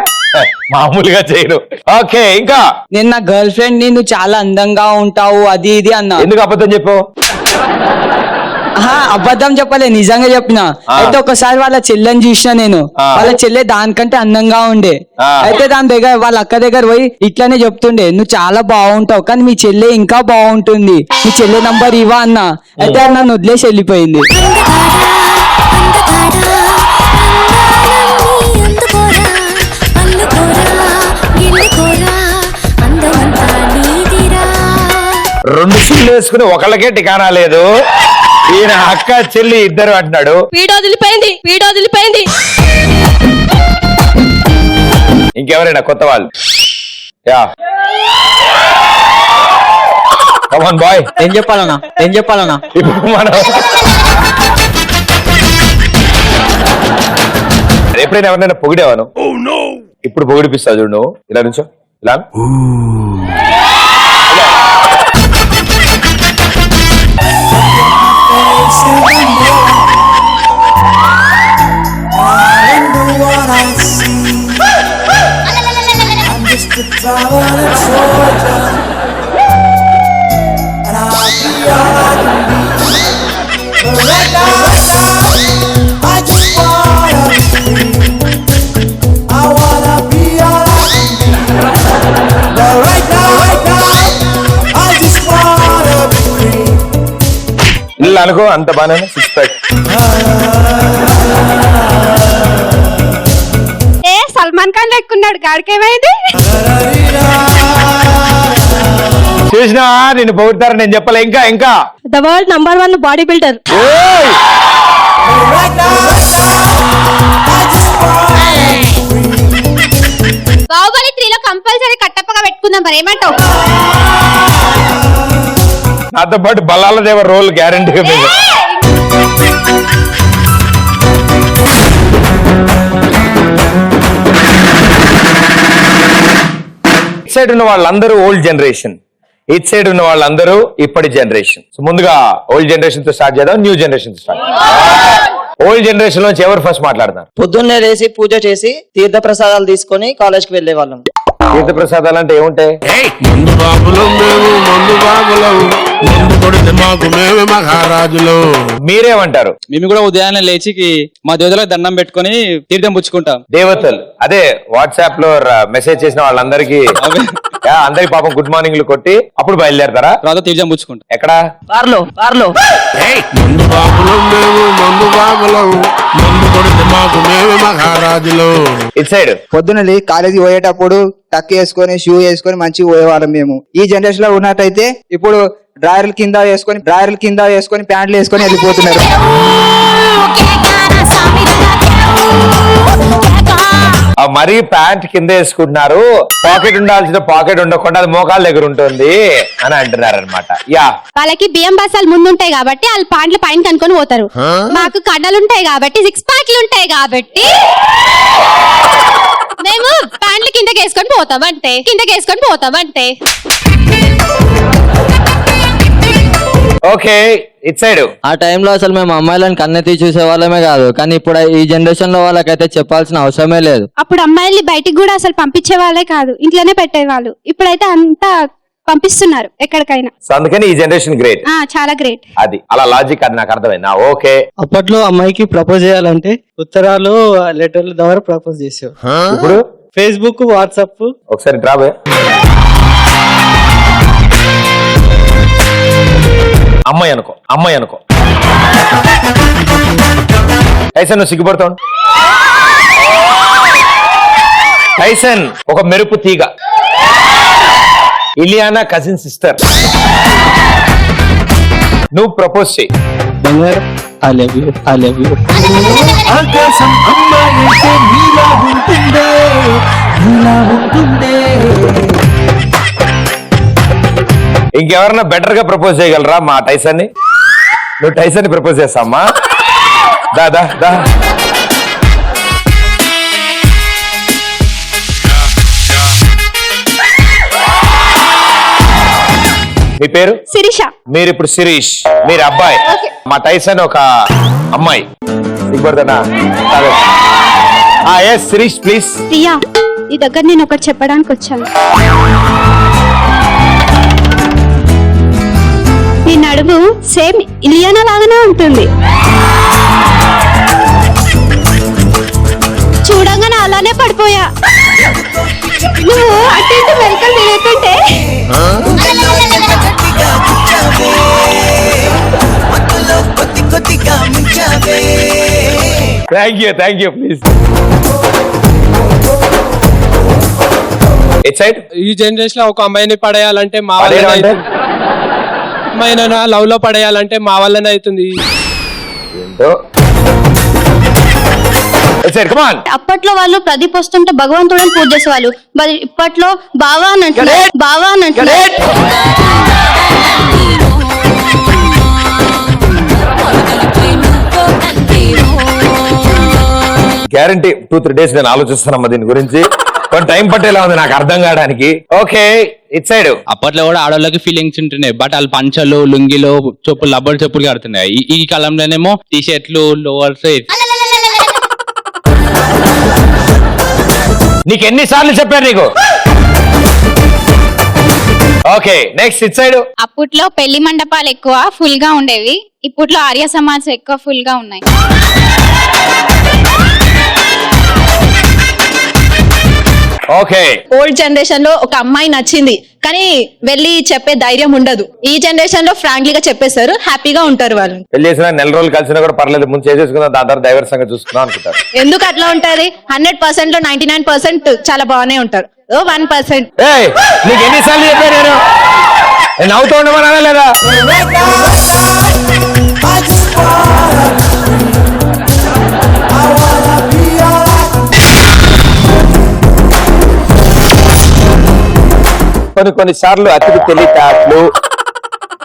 మామూలుగా చేయను. ఓకే, ఇంకా నేను నా గర్ల్ ఫ్రెండ్ ని నువ్వు చాలా అందంగా ఉంటావు అది ఇది అన్నా. ఎందుకు అబద్ధం చెప్పావు? అబద్ధం చెప్పలే, నిజంగా చెప్పిన. అయితే ఒకసారి వాళ్ళ చెల్లెని చూసిన నేను, వాళ్ళ చెల్లె దానికంటే అందంగా ఉండే. అయితే దాని దగ్గర వాళ్ళ అక్క దగ్గర పోయి ఇట్లానే చెప్తుండే, నువ్వు చాలా బాగుంటావు కానీ మీ చెల్లె ఇంకా బాగుంటుంది, మీ చెల్లె నంబర్ ఇవా అన్న. అయితే నన్ను వదిలేసి వెళ్ళిపోయింది. రెండు సీళ్ళు వేసుకుని ఒకళ్ళకే టికానా లేదు. ఈయన అక్క చెల్లి ఇద్దరు అంటున్నాడు. వీడు వదిలిపోయింది. ఇంకెవరైనా కొత్త వాళ్ళు? Yeah come on boy. ఏం చెప్పాలన్నా ఇప్పుడు మనం ఎప్పుడైనా ఎవరినైనా పొగిడేవాను, ఇప్పుడు పొగిడిపిస్తా చూడు. నువ్వు ఇలా నుంచో, ఇలా ఇల్లు అనుకో, అంత బాగానే 6 ప్యాక్. సల్మాన్ ఖాన్ లెక్కున్నాడు, గాడికేమైంది? చూసినా నిన్ను పొగుడతారని నేను చెప్పలే. ఇంకా the world number 1 body builder. Baahubali 3లో కంపల్సరీ కట్టప్పగా పెట్టుకుందాం, మరి ఏమంటావు? నాతో పాటు బల్లాల దేవ రోల్ గ్యారంటీగా మీద. ఇట్ సైడ్ ఉన్న వాళ్ళందరూ ఓల్డ్ జనరేషన్, ఇట్ సైడ్ ఉన్న వాళ్ళందరూ ఇప్పటి జనరేషన్. సో ముందుగా ఓల్డ్ జనరేషన్ తో స్టార్ట్ చేద్దాం, న్యూ జనరేషన్ తో స్టార్ట్. ఓల్డ్ జనరేషన్ నుంచి ఎవరు ఫస్ట్ మాట్లాడతారు? పొద్దున్నే లేసి పూజ చేసి తీర్థ ప్రసాదాలు తీసుకొని కాలేజ్ కి వెళ్లే వాళ్ళం. తీర్థ ప్రసాదాలు అంటే ఏముంటాయి? మందు బాబులం మీరేమంటారు? మేము కూడా ఉదయాన్నే లేచి మా దేవతలకు దండం పెట్టుకొని తీర్థం పుచ్చుకుంటాం. దేవతలు అదే వాట్సాప్ లో మెసేజ్ చేసిన వాళ్ళందరికీ అందరికి పాపం గుడ్ మార్నింగ్లు కొట్టి అప్పుడు బయలుదేరతారా? తర్వాత తీర్థం పుచ్చుకుంటాం. ఎక్కడ? పార్లో ఇట్ సైడ్. పొద్దున కాలేజీ పోయేటప్పుడు టక్ వేసుకొని షూ వేసుకొని మంచిగా పోయేవాళ్ళం మేము. ఈ జనరేషన్ లో ఉన్నట్టయితే ఇప్పుడు డ్రాయర్ల కింద వేసుకొని ప్యాంట్లు వేసుకొని వెళ్ళిపోతున్నారు. మరీ ప్యాంట్ కింద వేసుకుంటున్నారు, పాకెట్ ఉండాల్సిన పాకెట్ ఉండకుండా అది మోకాళ్ళ దగ్గర ఉంటుంది అని అంటున్నారు అనమాట. యా, వాళ్ళకి బియ్యం బస్సాలు ముందు ఉంటాయి కాబట్టి వాళ్ళు పాండ్లు పైన కనుకొని పోతారు. మాకు కడ్డలు ఉంటాయి కాబట్టి 6 ప్యాక్లు ఉంటాయి కాబట్టి మేము ప్యాంట్లు కిందకి వేసుకొని పోతాం అంటే ఓకే. It side. ఆ టైంలో అసలు మేము అమ్మాయిలను కన్నెత్తి చూసే వాళ్ళమే కాదు, కానీ ఇప్పుడు ఈ జనరేషన్ లో వాళ్ళకైతే చెప్పాల్సిన అవసరమే లేదు. అప్పుడు అమ్మాయిల్ని బయటికి కూడా అసలు పంపించే వాళ్ళే కాదు, ఇంట్లోనే పెట్టేవాళ్ళు. ఇప్పుడైతే అంతా పంపిస్తున్నారు ఎక్కడికైనా. అందుకని ఈ జనరేషన్ గ్రేట్, చాలా గ్రేట్. అది అలా లాజిక్, అది నాకు అర్థమైంది. ఓకే. అప్పట్లో అమ్మాయికి ప్రపోజ్ చేయాలంటే ఉత్తరాలు లెటర్ల ద్వారా ప్రపోజ్ చేసావు. ఇప్పుడు ఫేస్బుక్, వాట్సాప్. ఒకసారి డ్రాబే. అమ్మాయి అనుకో టైసన్, నువ్వు సిగ్గుపడతావు. టైసన్ ఒక మెరుపు తీగ, ఇలియానా కజిన్ సిస్టర్. నువ్వు ప్రపోజ్ చేయి. I love you. ఆకాశం అమ్మాయి నీలా ఉంటుందే. ఇంకెవరన్నా బెటర్ గా ప్రపోజ్ చేయగలరా మా టైసన్ ని? నువ్వు టైసన్ ని ప్రపోజ్ చేస్తావమ్మా? దా. మీ పేరు? శిరీష. మీరు ఇప్పుడు శిరీష్, మీరు అబ్బాయి. మా టైసన్ ఒక అమ్మాయి. సిగ్గుపడతానా? Yes Shirish please. ప్రియా, ఈ దగ్గర నేను ఒకటి చెప్పడానికి వచ్చాను. నీ నడుము సేమ్ ఇలియానా లాగానే ఉంటుంది. చూడంగానే అలానే పడిపోయా. నువ్వు అటు ఇటు మెలకలు తిరుగుతుంటే thank you please. It side. ఈ జనరేషన్ లో ఒక అమ్మాయిని పడేయాలంటే మా వల్లనే, అమ్మాయిని లవ్ లో పడేయాలంటే మా వల్లనే అవుతుంది. అప్పట్లో వాళ్ళు ప్రదీప్ వస్తుంటే భగవంతుడిని పూజ చేసేవాళ్ళు. మరి ఇప్పట్లో బావా అని అంటున్నారు. గ్యారంటీ 2-3 days నేను ఆలోచిస్తానమ్మా దీని గురించి. కొంచెం టైం పట్టేలా ఉంది నాకు అర్థం కావడానికి. ఓకే. It side. అప్పట్లో కూడా ఆడవాళ్ళకి ఫీలింగ్స్ ఉంటున్నాయి, బట్ వాళ్ళు పంచలు, లుంగిలో, చెప్పులు, రబ్బర్ చెప్పులు కడుతున్నాయి. ఈ కాలంలోనేమో టీ షర్ట్లు, లోవర్స్. నీకు ఎన్నిసార్లు చెప్పారు నీకు? Okay next. It side. అప్పట్లో పెళ్లి మండపాలు ఎక్కువ ఫుల్ గా ఉండేవి. ఇప్పట్లో ఆర్య సమాజ్ ఎక్కువ ఫుల్ గా ఉన్నాయి. ఓకే. ఓల్డ్ జనరేషన్ లో ఒక అమ్మాయి నచ్చింది కానీ వెళ్ళి చెప్పే ధైర్యం ఉండదు. ఈ జనరేషన్ లో ఫ్రాంక్లీగా చెప్పేశారు, హ్యాపీగా ఉంటారు వాళ్ళు. పెళ్లి చేసిన నెల రోజులు కలిసినా కూడా పర్లేదు, ముందు చేసేసుకుందాం, దాని తర్వాత డైవర్స్ సంగతి చూసుకుందాం అనుకుంటారు. ఎందుకు అట్లా ఉంటది? 100% లో 99% చాలా బాగానే ఉంటారు. 1%. నీకు ఎన్నిసార్లు చెప్పాను నేను నవ్వుతూ ఉండమన్నా లేదా? కొన్నిసార్లు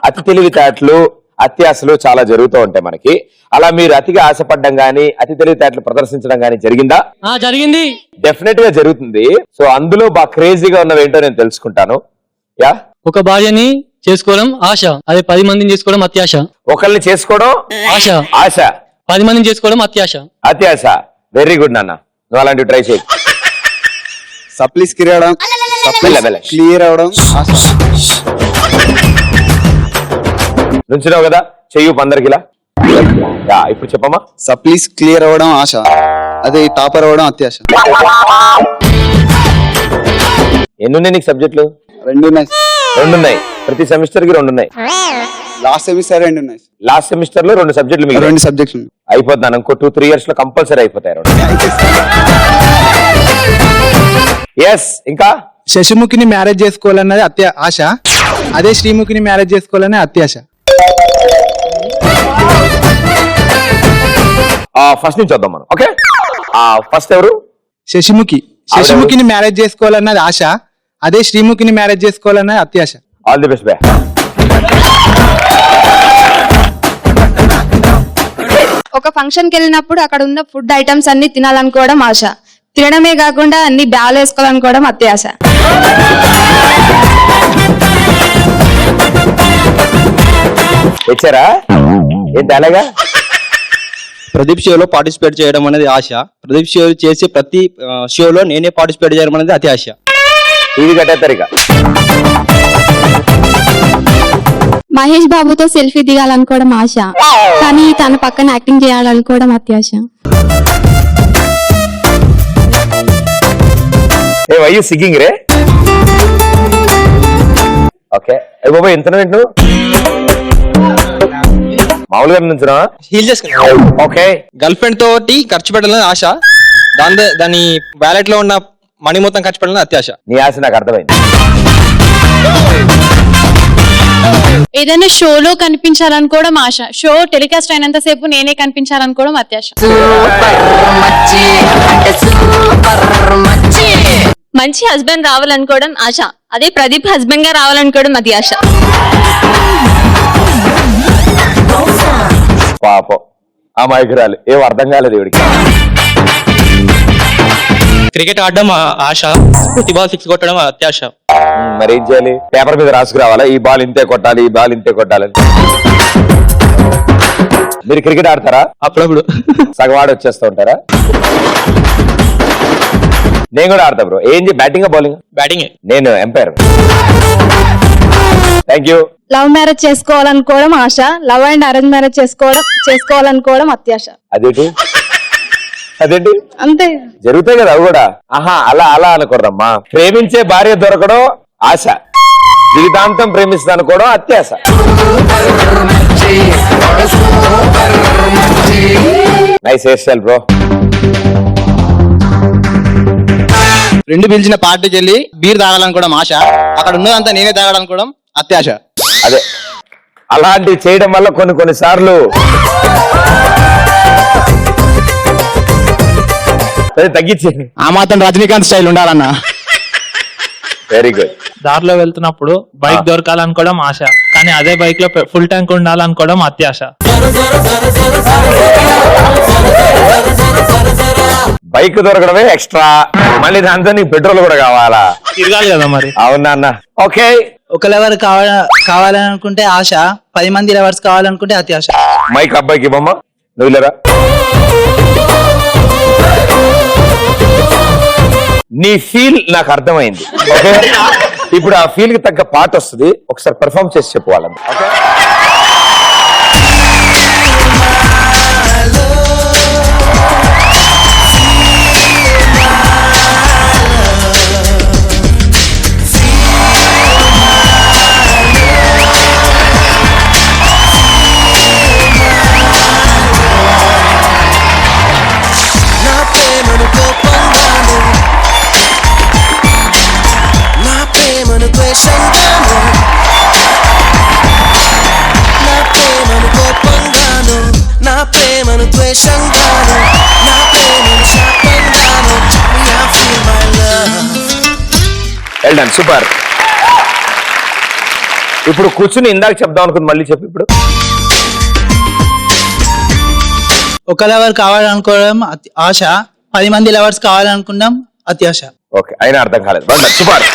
అతి తెలివితేటలు అత్యాశలు చాలా జరుగుతూ ఉంటాయి మనకి. అలా మీరు అతిగా ఆశపడడం గానీ అతి తెలివితేటలు ప్రదర్శించడం గానీ జరిగిందా? జరిగింది. డెఫినెట్ గా జరుగుతుంది. సో అందులో బాగా క్రేజీగా ఉన్నవేంటో నేను తెలుసుకుంటాను. యా. ఒక భార్యని చేసుకోవడం ఆశ, అదే 10 మందిని చేసుకోవడం అత్యాశ. ఒకళ్ళని చేసుకోవడం ఆశ, 10 మందిని చేసుకోవడం అత్యాశ. వెరీ గుడ్ నాన్న, నువ్వు అలాంటివి ట్రై చేయి. సప్లీస్ క్లియర్ అవడం, నుంచున్నావు కదా, చెయ్యి అందరికిలా. ఇప్పుడు చెప్పమ్మా. సప్లీస్ క్లియర్ అవ్వడం ఆశ, అదే టాపర్ అవ్వడం అత్యాశ. ఎన్నున్నాయి నీకు సబ్జెక్టులు? 2 ఉన్నాయి. 2 ఉన్నాయి. ప్రతి సెమిస్టర్ కి 2 ఉన్నాయి. లాస్ట్ సెమిస్టర్ 2 ఉన్నాయి. లాస్ట్ సెమిస్టర్ లో 2 సబ్జెక్టులు మిగిలిన 2 సబ్జెక్టులు అయిపోతున్నాను. ఇంకో 2-3 years లో కంపల్సరీ అయిపోతాయి. ఎస్. ఇంకా శశిముఖిని మ్యారేజ్ చేసుకోవాలన్నది ఆశ, అదే శ్రీముఖిని మ్యారేజ్ చేసుకోవాలనే అత్యాశ. ఫస్ట్ నుంచి వద్దాం మనం. ఓకే, ఫస్ట్ ఎవరు? శశిముఖిని మ్యారేజ్ చేసుకోవాలన్నది ఆశ, అదే శ్రీముఖిని మ్యారేజ్ చేసుకోవాలన్నది అత్యాశ. ఆల్ ది బెస్ట్ బే. ఒక ఫంక్షన్ కి వెళ్ళినప్పుడు అక్కడ ఉన్న ఫుడ్ ఐటమ్స్ అన్ని తినాలనుకోవడం ఆశ, తినడమే కాకుండా అన్ని బ్యాగులు వేసుకోవాలనుకోవడం అత్యాశ. వచ్చారా? ఏంటి అలాగా? ప్రదీప్ షోలో పార్టిసిపేట్ చేయడం అనేది ఆశ, ప్రదీప్ షో చేసే ప్రతి షోలో నేనే పార్టిసిపేట్ చేయడం అనేది అతి ఆశ. ఇది కట్టేస్తారు ఇక. మహేష్ బాబుతో సెల్ఫీ దిగాలనుకోవడం ఆశ, కానీ తన పక్కన యాక్టింగ్ చేయాలనుకోవడం అత్యాశ. ఏ వై యు సింగింగ్ రే? ఓకే. ఏ బాబా ఎంత నువ్వు మామూలుగా నుంచున్నా? హీల్ చేసుకున్నా. ఓకే. గర్ల్ ఫ్రెండ్ తోటి ఖర్చు పెట్టాలని ఆశ, దాని వ్యాలెట్ లో ఉన్న మనీ మొత్తం ఖర్చు పెట్టాలని అత్యాశ. నీ ఆశ నాకు అర్థమైంది. ఏదైనా షోలో కనిపించాలనుకోవడం ఆశ, షో టెలికాస్ట్ అయినంత సేపు నేనే కనిపించాలనుకోవడం అత్యాశ. మంచి హస్బెండ్ రావాలనుకోవడం ఆశ, అదే ప్రదీప్ హస్బెండ్ గా రావాలనుకోవడం అది ఆశ. పాపం ఆ మైకురాలు ఏం అర్థం కాలేదు ఇవిడికి. క్రికెట్ ఆడడం ఆశ, ప్రతి బాల్ 6 కొట్టడం అత్యాశ. మరి ఏం చేయాలి? పేపర్ మీద రాసుకురావాలా ఈ బాల్ ఇంతే కొట్టాలి, ఈ బాల్ ఇంతే కొట్టాలని? మీరు క్రికెట్ ఆడతారా? అప్పుడప్పుడు. సగవాడు వచ్చేస్తూ ఉంటారా? నేను కూడా ఆడతా బ్రో. ఏంటి బ్యాటింగ్ బౌలింగ్? బ్యాటింగ్. నేను umpire. Thank you. Love marriage చేసుకోవాలనుకోవడం ఆశ, లవ్ అండ్ అరేంజ్ మ్యారేజ్ చేసుకోవాలనుకోవడం అత్యాశ. అదేంటి అంతే జరుగుతాయి కదా అవి కూడా. ఆహా, అలా అనకూడదమ్మా. ప్రేమించే భార్య దొరకడం ఆశ, జీవితాంతం ప్రేమిస్తా అనుకోవడం అత్యాశ. Nice hair style bro. Friend పిలిచిన పార్టీకి వెళ్ళి బీర్ తాగాలనుకోవడం ఆశ, అక్కడ ఉన్నదంతా నేనే తాగాలనుకోవడం అత్యాశ. అదే అలాంటివి చేయడం వల్ల కొన్ని సార్లు తగ్గించేయండి. ఆ మాత్రం రజనీకాంత్ స్టైల్ ఉండాలన్నా. Very good. దారిలో వెళ్తున్నప్పుడు బైక్ దొరకాలనుకోవడం ఆశ, కానీ అదే బైక్ లో ఫుల్ ట్యాంక్ ఉండాలనుకోవడం అత్యాశ. బైక్ దొరకడమే ఎక్స్ట్రా, మళ్ళీ దాంతో నీకు పెట్రోల్ కూడా కావాలా? తిరగాలి కదా మరి. అవునా అన్న? ఓకే. ఒక లవర్ కావాలనుకుంటే ఆశ, 10 మంది లవర్స్ కావాలనుకుంటే అత్యాశ. మైక్ అబ్బాయికి ఇవ్వమ్మా. నువ్వు ఇల్లరా? నీ ఫీల్ నాకు అర్థమైంది. ఓకే, ఇప్పుడు ఆ ఫీల్ కి తగ్గ పాట వస్తుంది, ఒకసారి పెర్ఫార్మ్ చేసి చెప్పు వాళ్ళని. ఓకే. సూపర్. ఇప్పుడు కూర్చుని ఇందాక చెప్దాం అనుకుంది, మళ్ళీ చెప్పు ఇప్పుడు. ఒక లవర్ కావాలనుకోవడం ఆశ, 10 మంది లవర్స్ కావాలనుకున్నాం అత్యాశ. ఓకే, అయినా అర్థం కాలేదు. సూపర్.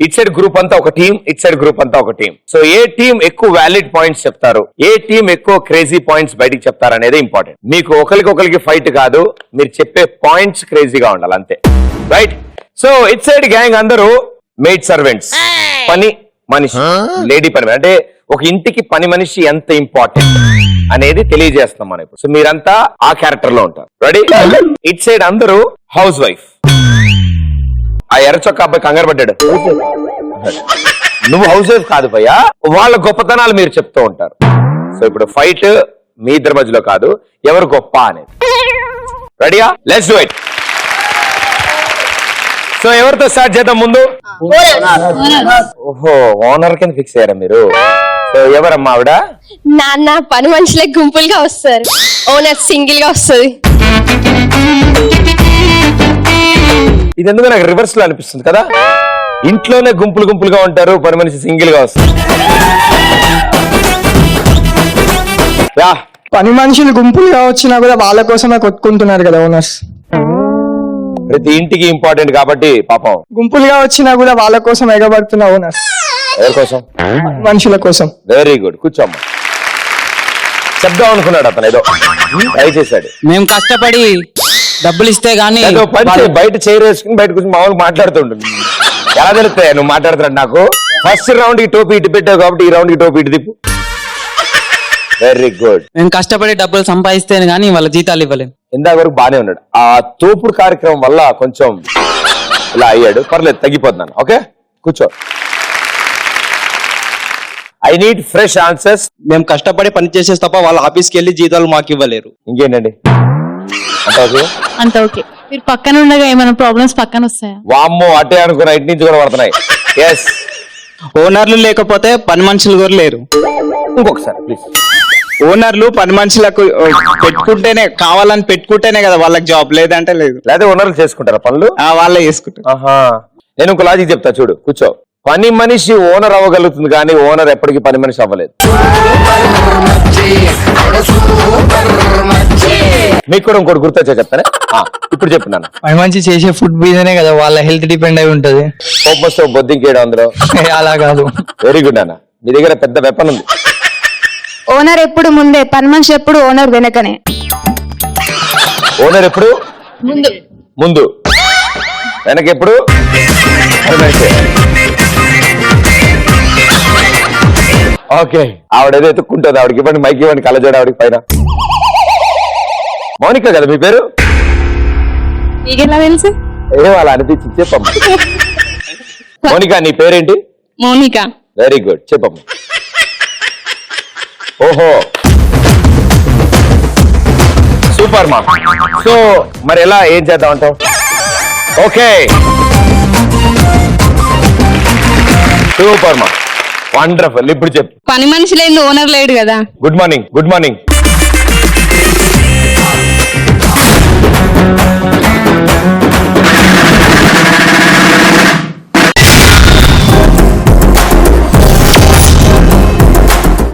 ఇట్ సైడ్ గ్రూప్ అంతా ఒక టీం, ఇట్ సైడ్ గ్రూప్ అంతా ఒక టీం. సో ఏ టీం ఎక్కువ వ్యాలిడ్ పాయింట్స్ చెప్తారు, ఏ టీం ఎక్కువ క్రేజీ పాయింట్స్ బయటికి చెప్తారు అనేది ఇంపార్టెంట్. మీకు ఒకరికి ఫైట్ కాదు, మీరు చెప్పే పాయింట్స్ క్రేజీగా ఉండాలి అంతే. Right. So it side gang అందరూ మేడ్ సర్వెంట్స్, పని మనిషి, లేడీ పని అంటే ఒక ఇంటికి పని మనిషి ఎంత ఇంపార్టెంట్ అనేది తెలియజేస్తాం మనం ఇప్పుడు. సో మీరంతా ఆ క్యారెక్టర్ లో ఉంటారు. రెడీ? ఇట్ సైడ్ అందరూ హౌస్ వైఫ్. ఆ ఎర్ర చొక్క అబ్బాయి కంగారు పడ్డాడు. నువ్వు హౌస్ వైఫ్ కాదు భయ్యా, వాళ్ళ గొప్పతనాలు మీరు చెప్తూ ఉంటారు. సో ఇప్పుడు ఫైట్ మీ ఇద్దరి మధ్యలో కాదు, ఎవరు గొప్ప అనేది. రెడీయా? Let's do it. సో ఎవరితో స్టార్ట్ చేద్దాం ముందు? ఓహో, ఓనర్ కింద ఫిక్స్ అయ్యారా మీరు? సో ఎవరమ్మా ఆవిడ? నాన్న పని మనుషులే గుంపులుగా వస్తారు, ఓనర్ సింగిల్ గా వస్తుంది. ఇది ఎందుకు నాకు రివర్స్ లో అనిపిస్తుంది కదా, ఇంట్లోనే గుంపులుగా ఉంటారు, పని మనిషి సింగిల్ గా వస్తారు. పని మనుషులు గుంపులుగా వచ్చినా కూడా వాళ్ళ కోసమే కొట్టుకుంటున్నారు కదా ఓనర్స్. ప్రతి ఇంటికి ఇంపార్టెంట్ కాబట్టి పాపం గుంపులుగా వచ్చినా కూడా వాళ్ళ కోసం ఎగబడుతున్న ఓనర్స్. ఎవరి కోసం? మనుషుల కోసం. వెరీ గుడ్, కూర్చోమ్మా. చెప్దాం అనుకున్నాడు అతను, ఏదో ట్రై చేశాడు. మేము కష్టపడి డబ్బులు ఇస్తే గానీ ఏదో పని చేయి, బయట చైర్ వేసుకుని బయట కూర్చొని మామూలుగా మాట్లాడుతుంటుంది. ఎలా తెలుస్తాయి నువ్వు మాట్లాడుతున్నాడు నాకు? ఫస్ట్ రౌండ్ కి టోపీ ఇటు పెట్టావు కాబట్టి ఈ రౌండ్ కి టోపీ ఇటు తిప్పు. Very good. మేము కష్టపడి డబ్బులు సంపాదిస్తేనే గానీ వాళ్ళ జీతాలు ఇవ్వలేము. ఇందాక వరకు బానే ఉన్నాడు, ఆ తోపుడు కార్యక్రమం వల్ల కొంచెం ఇలా అయ్యాడు. పర్లేదు, తగ్గిపోతున్నాను. ఓకే, కూర్చో. I need fresh answers. మేము కష్టపడి పని చేసేసి తప్ప వాళ్ళ ఆఫీస్కి వెళ్ళి జీతాలు మాకు ఇవ్వలేరు. ఇంకేంటండి అంత ఓకే? అంత ఓకే. మీరు పక్కన ఉండగా ఏమైనా ప్రాబ్లమ్స్ పక్కన వస్తాయా? వామ్మో, అటే అనుకున్నా, ఇటు నుంచి కూడా పడుతున్నాయి. ఎస్. ఓనర్లు లేకపోతే పని మనుషులు కూడా లేరు. ఇంకొకసారి ప్లీజ్. ఓనర్లు పని మనుషులకు పెట్టుకుంటేనే, కావాలని పెట్టుకుంటేనే కదా వాళ్ళకి జాబ్, లేదంటే లేదు. లేదా ఓనర్లు చేసుకుంటారా పనులు? వాళ్ళే చేసుకుంటారు. ఆహా, నేను ఇంకో లాజిక్ చెప్తా చూడు, కూర్చో. పని మనిషి ఓనర్ అవ్వగలుగుతుంది కానీ ఓనర్ ఎప్పటికీ పని మనిషి అవ్వలేదు. మీకు కూడా ఇంకోటి గుర్తొచ్చా చెప్తానే, ఇప్పుడు చెప్తున్నాను. పని మంచి చేసే ఫుడ్ మీదనే కదా వాళ్ళ హెల్త్ డిపెండ్ అయి ఉంటది. కోపం వస్తే బొద్దింకేయడం అందులో. అలా కాదు. వెరీ గుడ్ అన్న, మీ దగ్గర పెద్ద వెపన్ ఉంది. ఓనర్ ఎప్పుడు ముందే, పని మనిషి ఎప్పుడు ఓనర్ వెనకనే. ఓనర్ ఎప్పుడు ముందు, వెనకెప్పుడు పని మనిషి. ఓకే, ఆవిడేదో ఎత్తుక్కుంటుంది, ఆవిడకి ఇవ్వండి, మైక్ ఇవ్వండి, కళ్ళజోడు ఆవిడకి పైన. మౌనిక కదా మీ పేరు? మీకెలా తెలుసు? ఏ వాళ్ళ అనిపించి చెప్పమ్మా. మౌనిక, నీ పేరేంటి? మౌనిక. వెరీ గుడ్, చెప్పమ్మా. ఓహో, సూపర్ మా. సో మరి ఎలా, ఏం చేద్దాం అంటావు? ఓకే, సూపర్ మా, వండర్ఫుల్. ఇప్పుడు చెప్పు. పని మనిషి లేని ఓనర్ లేడు కదా. Good morning. Good morning.